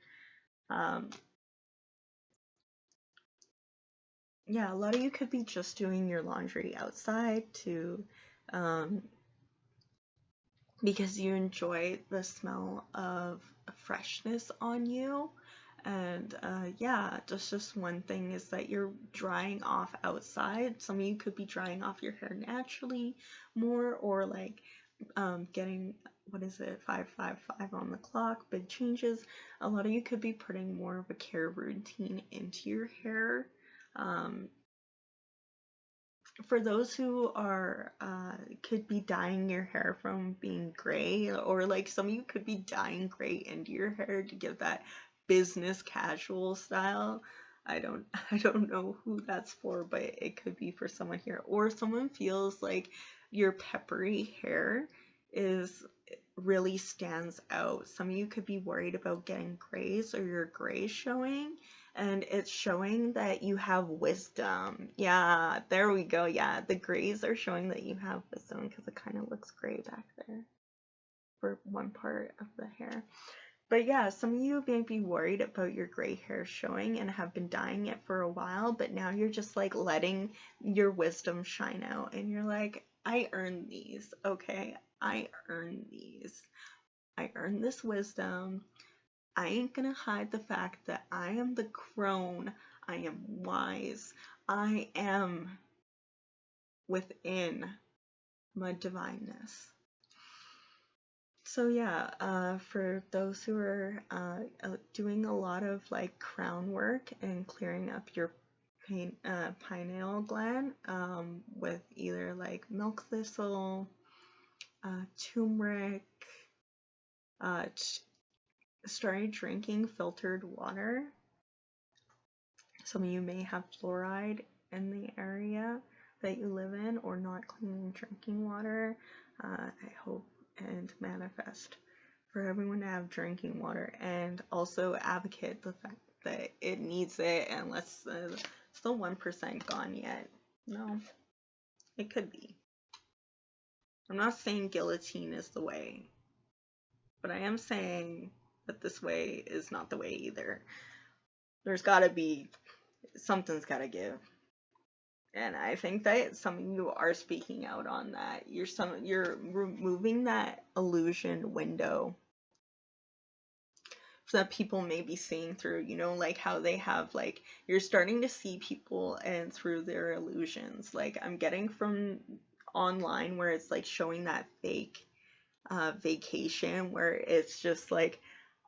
Yeah, a lot of you could be just doing your laundry outside to, because you enjoy the smell of freshness on you. And yeah, just one thing is that you're drying off outside. Some of you could be drying off your hair naturally more, or like getting, what is it, 555 on the clock, big changes. A lot of you could be putting more of a care routine into your hair. For those who are could be dyeing your hair from being gray, or like some of you could be dyeing gray into your hair to give that business casual style. I don't know who that's for, but it could be for someone here. Or someone feels like your peppery hair is really stands out. Some of you could be worried about getting grays, or your gray showing, and it's showing that you have wisdom. Yeah, there we go. Yeah, the grays are showing that you have wisdom, because it kind of looks gray back there for one part of the hair. But yeah, some of you may be worried about your gray hair showing and have been dyeing it for a while, but now you're just like letting your wisdom shine out, and you're like, I earned these, okay? I earned these. I earned this wisdom. I ain't gonna hide the fact that I am the crone. I am wise. I am within my divineness. So yeah, for those who are doing a lot of like crown work and clearing up your pineal gland with either like milk thistle, turmeric, started drinking filtered water. Some of you may have fluoride in the area that you live in, or not clean drinking water. I hope and manifest for everyone to have drinking water, and also advocate the fact that it needs it, unless it's the 1% gone yet. No, it could be. I'm not saying guillotine is the way, but I am saying that this way is not the way either. There's gotta be, something's gotta give. And I think that some of you are speaking out on that. You're removing that illusion window that people may be seeing through, you know, like how they have, like, you're starting to see people and through their illusions. Like, I'm getting from online where it's like showing that fake vacation where it's just like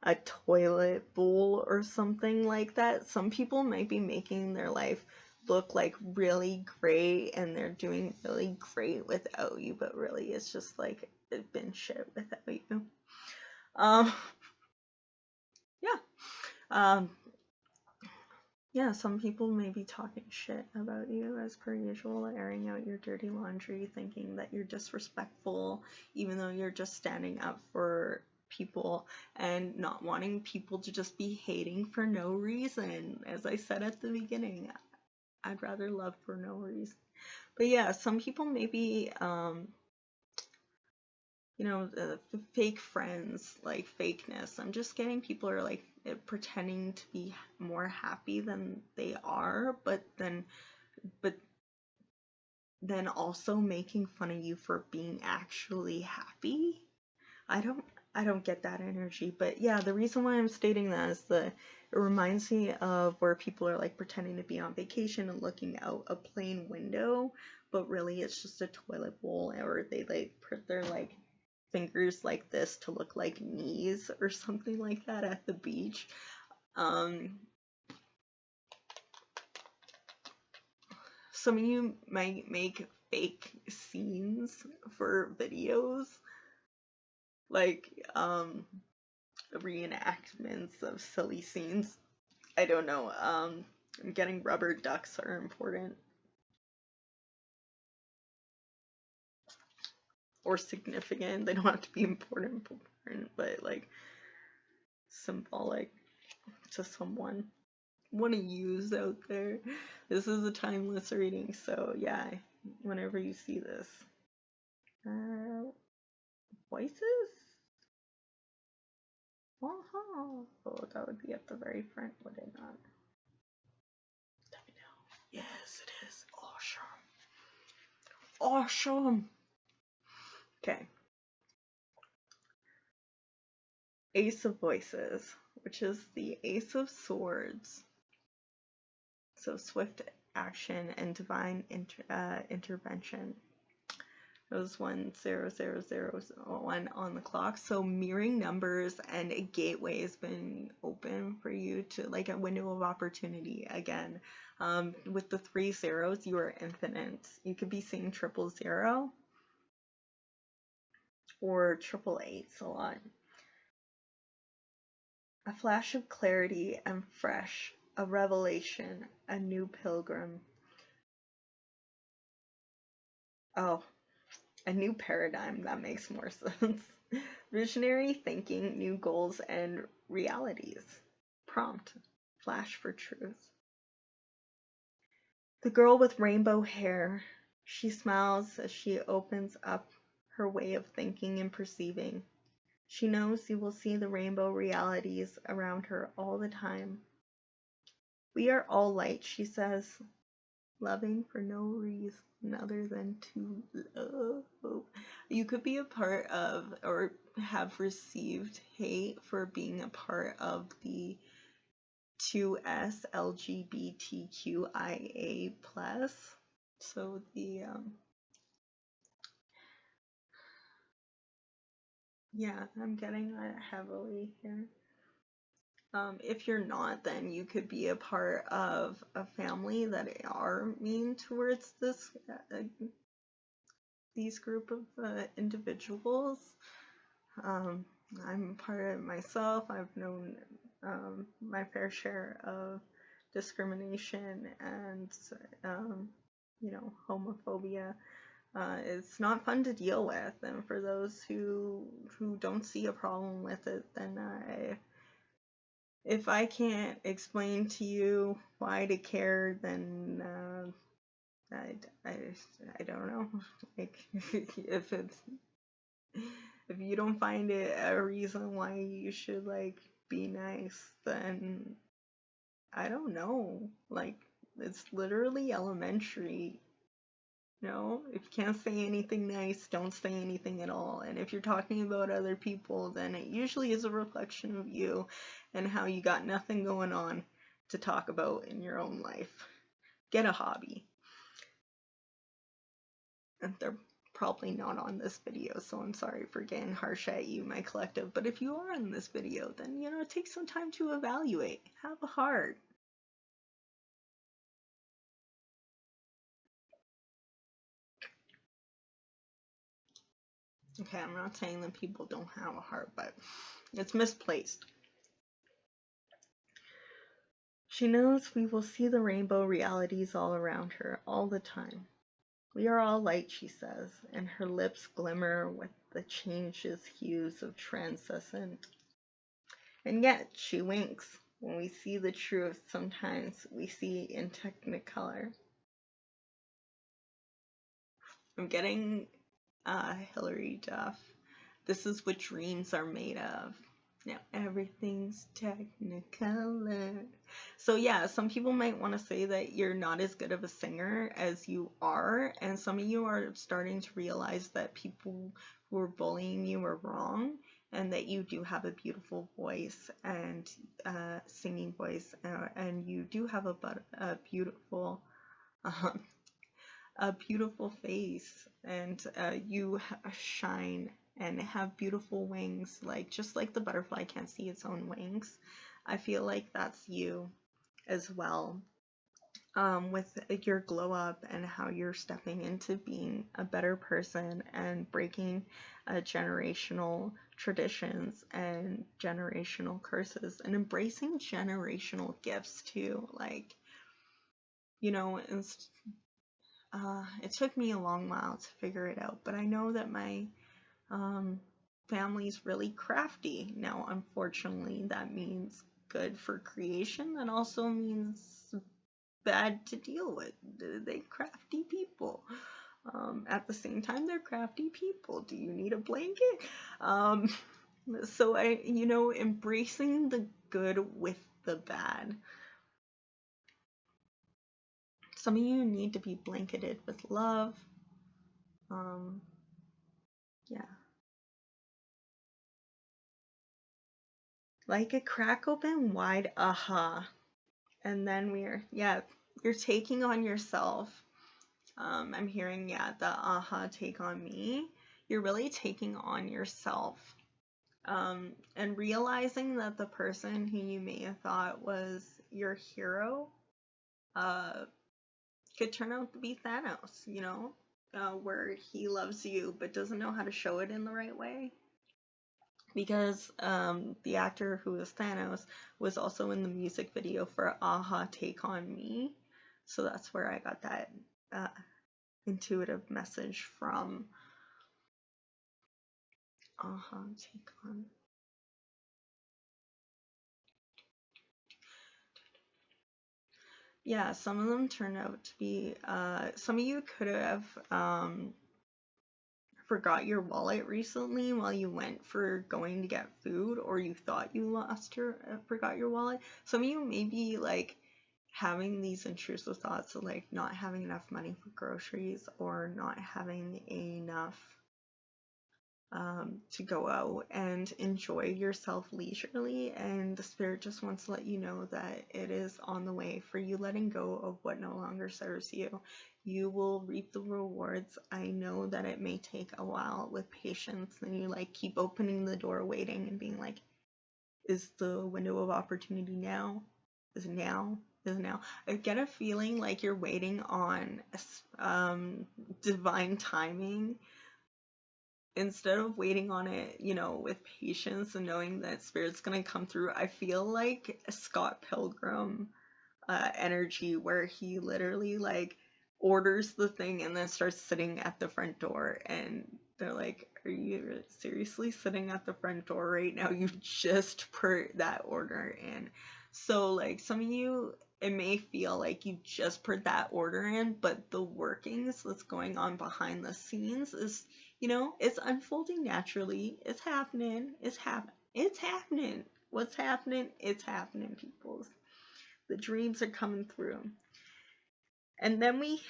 a toilet bowl or something like that. Some people might be making their life look like really great, and they're doing really great without you, but really it's just like it's been shit without you. Yeah. Yeah, some people may be talking shit about you as per usual, airing out your dirty laundry, thinking that you're disrespectful, even though you're just standing up for people and not wanting people to just be hating for no reason. As I said at the beginning, I'd rather love for no reason. But yeah, some people may be, you know, fake friends, like fakeness. I'm just getting people are like pretending to be more happy than they are, but then also making fun of you for being actually happy. I don't get that energy. But yeah, the reason why I'm stating that is it reminds me of where people are like pretending to be on vacation and looking out a plane window, but really it's just a toilet bowl, or they like put their like fingers like this to look like knees or something like that at the beach. Some of you might make fake scenes for videos, like reenactments of silly scenes. I don't know. I'm getting rubber ducks are important. Or significant. They don't have to be important, but like symbolic to someone. Want to use out there. This is a timeless reading, so yeah, whenever you see this. Voices? Oh, that would be at the very front, would it not? Let me know. Yes, it is. Awesome. Okay. Ace of Voices, which is the Ace of Swords. So swift action and divine intervention. It was 10001 on the clock. So mirroring numbers and a gateway has been open for you to, like, a window of opportunity again. With the 3 zeros, you are infinite. You could be seeing 000 or 888s a lot. A flash of clarity and fresh, a revelation, a new pilgrim. Oh, a new paradigm, that makes more sense. Visionary thinking, new goals and realities. Prompt, flash for truth. The girl with rainbow hair. She smiles as she opens up her way of thinking and perceiving. She knows you will see the rainbow realities around her all the time. We are all light, she says, loving for no reason other than to love. You could be a part of or have received hate for being a part of the 2S LGBTQIA+. So the yeah, I'm getting that heavily here. If you're not, then you could be a part of a family that are mean towards these group of individuals. I'm a part of it myself. I've known my fair share of discrimination and homophobia. It's not fun to deal with, and for those who don't see a problem with it, then if I can't explain to you why to care, then I don't know. Like, if you don't find it a reason why you should, like, be nice, then I don't know. Like, it's literally elementary. No, if you can't say anything nice, don't say anything at all. And if you're talking about other people, then it usually is a reflection of you and how you got nothing going on to talk about in your own life. Get a hobby. And they're probably not on this video, so I'm sorry for getting harsh at you, my collective. But if you are in this video, then, take some time to evaluate. Have a heart. Okay, I'm not saying that people don't have a heart, but it's misplaced. She knows we will see the rainbow realities all around her, all the time. We are all light, she says, and her lips glimmer with the changes hues of transcendent. And yet she winks. When we see the truth, sometimes we see in technicolor. I'm getting Hilary Duff. This is what dreams are made of. Now everything's technicolor. So yeah, some people might want to say that you're not as good of a singer as you are, and some of you are starting to realize that people who are bullying you are wrong, and that you do have a beautiful voice and singing voice, and you do have a beautiful face, and you shine and have beautiful wings, just like the butterfly can't see its own wings. I feel like that's you as well, with your glow up and how you're stepping into being a better person and breaking generational traditions and generational curses and embracing generational gifts too. It took me a long while to figure it out, but I know that my family's really crafty. Now, unfortunately, that means good for creation. That also means bad to deal with. They crafty people. at the same time, they're crafty people. Do you need a blanket? So embracing the good with the bad. Some of you need to be blanketed with love. Yeah. Like a crack open wide, aha. And then you're taking on yourself. I'm hearing, the aha, take on me. You're really taking on yourself. And realizing that the person who you may have thought was your hero could turn out to be Thanos, where he loves you but doesn't know how to show it in the right way. Because the actor who was Thanos was also in the music video for Aha, Take On Me. So that's where I got that intuitive message from. Aha, Take On. Yeah, some of them turned out to be, some of you could have forgot your wallet recently while you went for going to get food, or you thought you forgot your wallet. Some of you may be like having these intrusive thoughts of like not having enough money for groceries, or not having enough to go out and enjoy yourself leisurely, and the spirit just wants to let you know that it is on the way for you letting go of what no longer serves you. You will reap the rewards. I know that it may take a while with patience, and you like keep opening the door, waiting and being like, is the window of opportunity now? Is it now? Is it now? I get a feeling like you're waiting on divine timing, instead of waiting on it, with patience and knowing that spirit's gonna come through. I feel like a Scott Pilgrim energy, where he literally like orders the thing and then starts sitting at the front door, and they're like, are you seriously sitting at the front door right now? You just put that order in. So like some of you, it may feel like you just put that order in, but the workings that's going on behind the scenes is, it's unfolding naturally. It's happening. It's happening. What's happening? It's happening, people. The dreams are coming through. And then we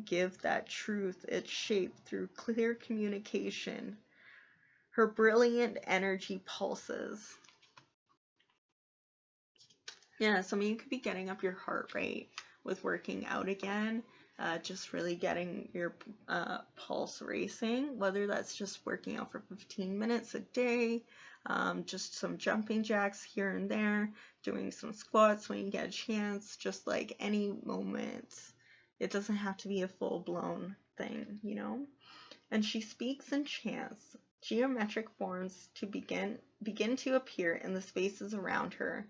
give that truth its shape through clear communication. Her brilliant energy pulses. Yeah, some of you could be getting up your heart rate with working out again. Just really getting your pulse racing, whether that's just working out for 15 minutes a day, just some jumping jacks here and there, doing some squats when you get a chance, just like any moment. It doesn't have to be a full-blown thing, And she speaks in chants. Geometric forms to begin to appear in the spaces around her.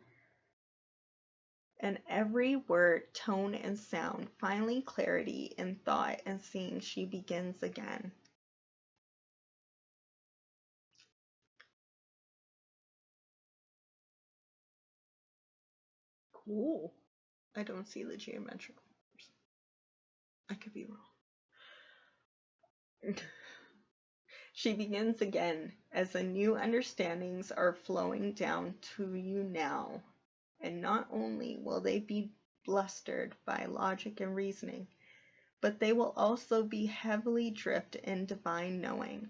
And every word, tone, and sound, finally clarity in thought and seeing, she begins again. Cool. I don't see the geometric forms. I could be wrong. She begins again as the new understandings are flowing down to you now. And not only will they be blustered by logic and reasoning, but they will also be heavily dripped in divine knowing.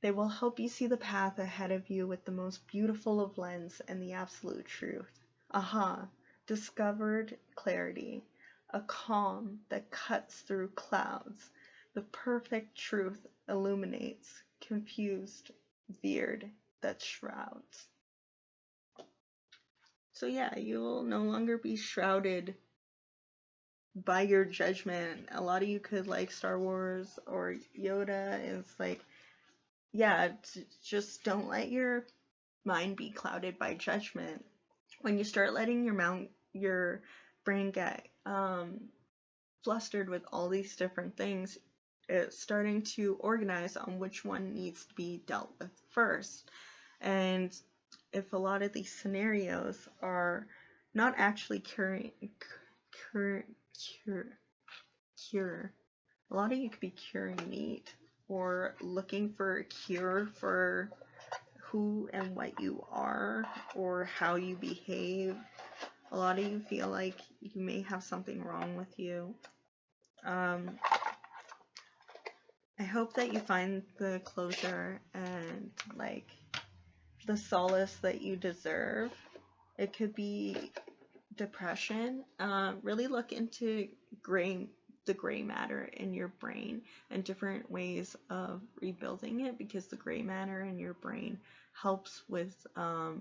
They will help you see the path ahead of you with the most beautiful of lens and the absolute truth. Aha, discovered clarity, a calm that cuts through clouds. The perfect truth illuminates, confused, veered, that shrouds. So yeah, you will no longer be shrouded by your judgment. A lot of you could like Star Wars or Yoda. It's like, just don't let your mind be clouded by judgment. When you start letting your brain get flustered with all these different things, it's starting to organize on which one needs to be dealt with first. And if a lot of these scenarios are not actually Cure. A lot of you could be curing meat or looking for a cure for who and what you are or how you behave. A lot of you feel like you may have something wrong with you. I hope that you find the closure and like the solace that you deserve. It could be depression. Really look into the gray matter in your brain and different ways of rebuilding it, because the gray matter in your brain helps with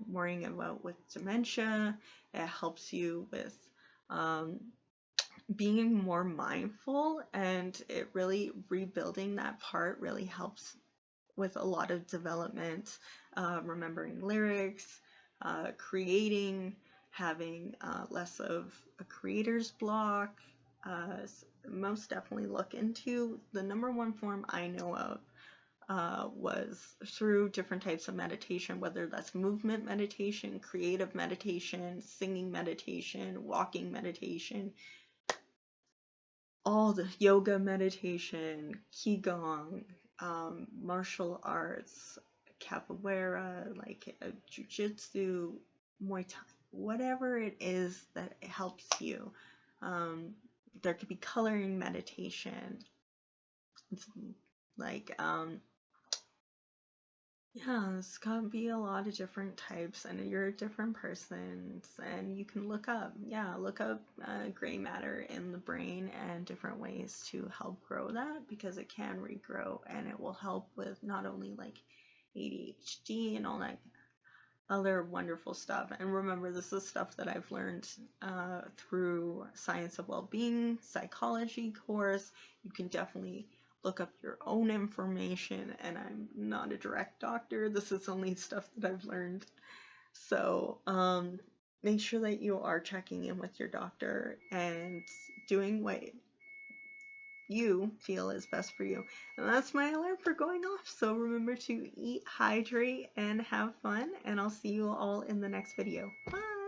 worrying about with dementia. It helps you with being more mindful, and it really rebuilding that part really helps with a lot of development, remembering lyrics, creating, having less of a creator's block. Most definitely look into the number one form I know of was through different types of meditation, whether that's movement meditation, creative meditation, singing meditation, walking meditation, all the yoga meditation, qigong, martial arts, capoeira, like jiu-jitsu, Muay Thai, whatever it is that helps you. There could be coloring meditation. It's like, yeah, there's gonna be a lot of different types, and you're different persons, and you can look up gray matter in the brain and different ways to help grow that, because it can regrow, and it will help with not only like ADHD and all that other wonderful stuff. And remember, this is stuff that I've learned through Science of Wellbeing psychology course. You can definitely look up your own information, and I'm not a direct doctor. This is only stuff that I've learned. So make sure that you are checking in with your doctor and doing what you feel is best for you. And that's my alarm for going off. So remember to eat, hydrate, and have fun. And I'll see you all in the next video. Bye!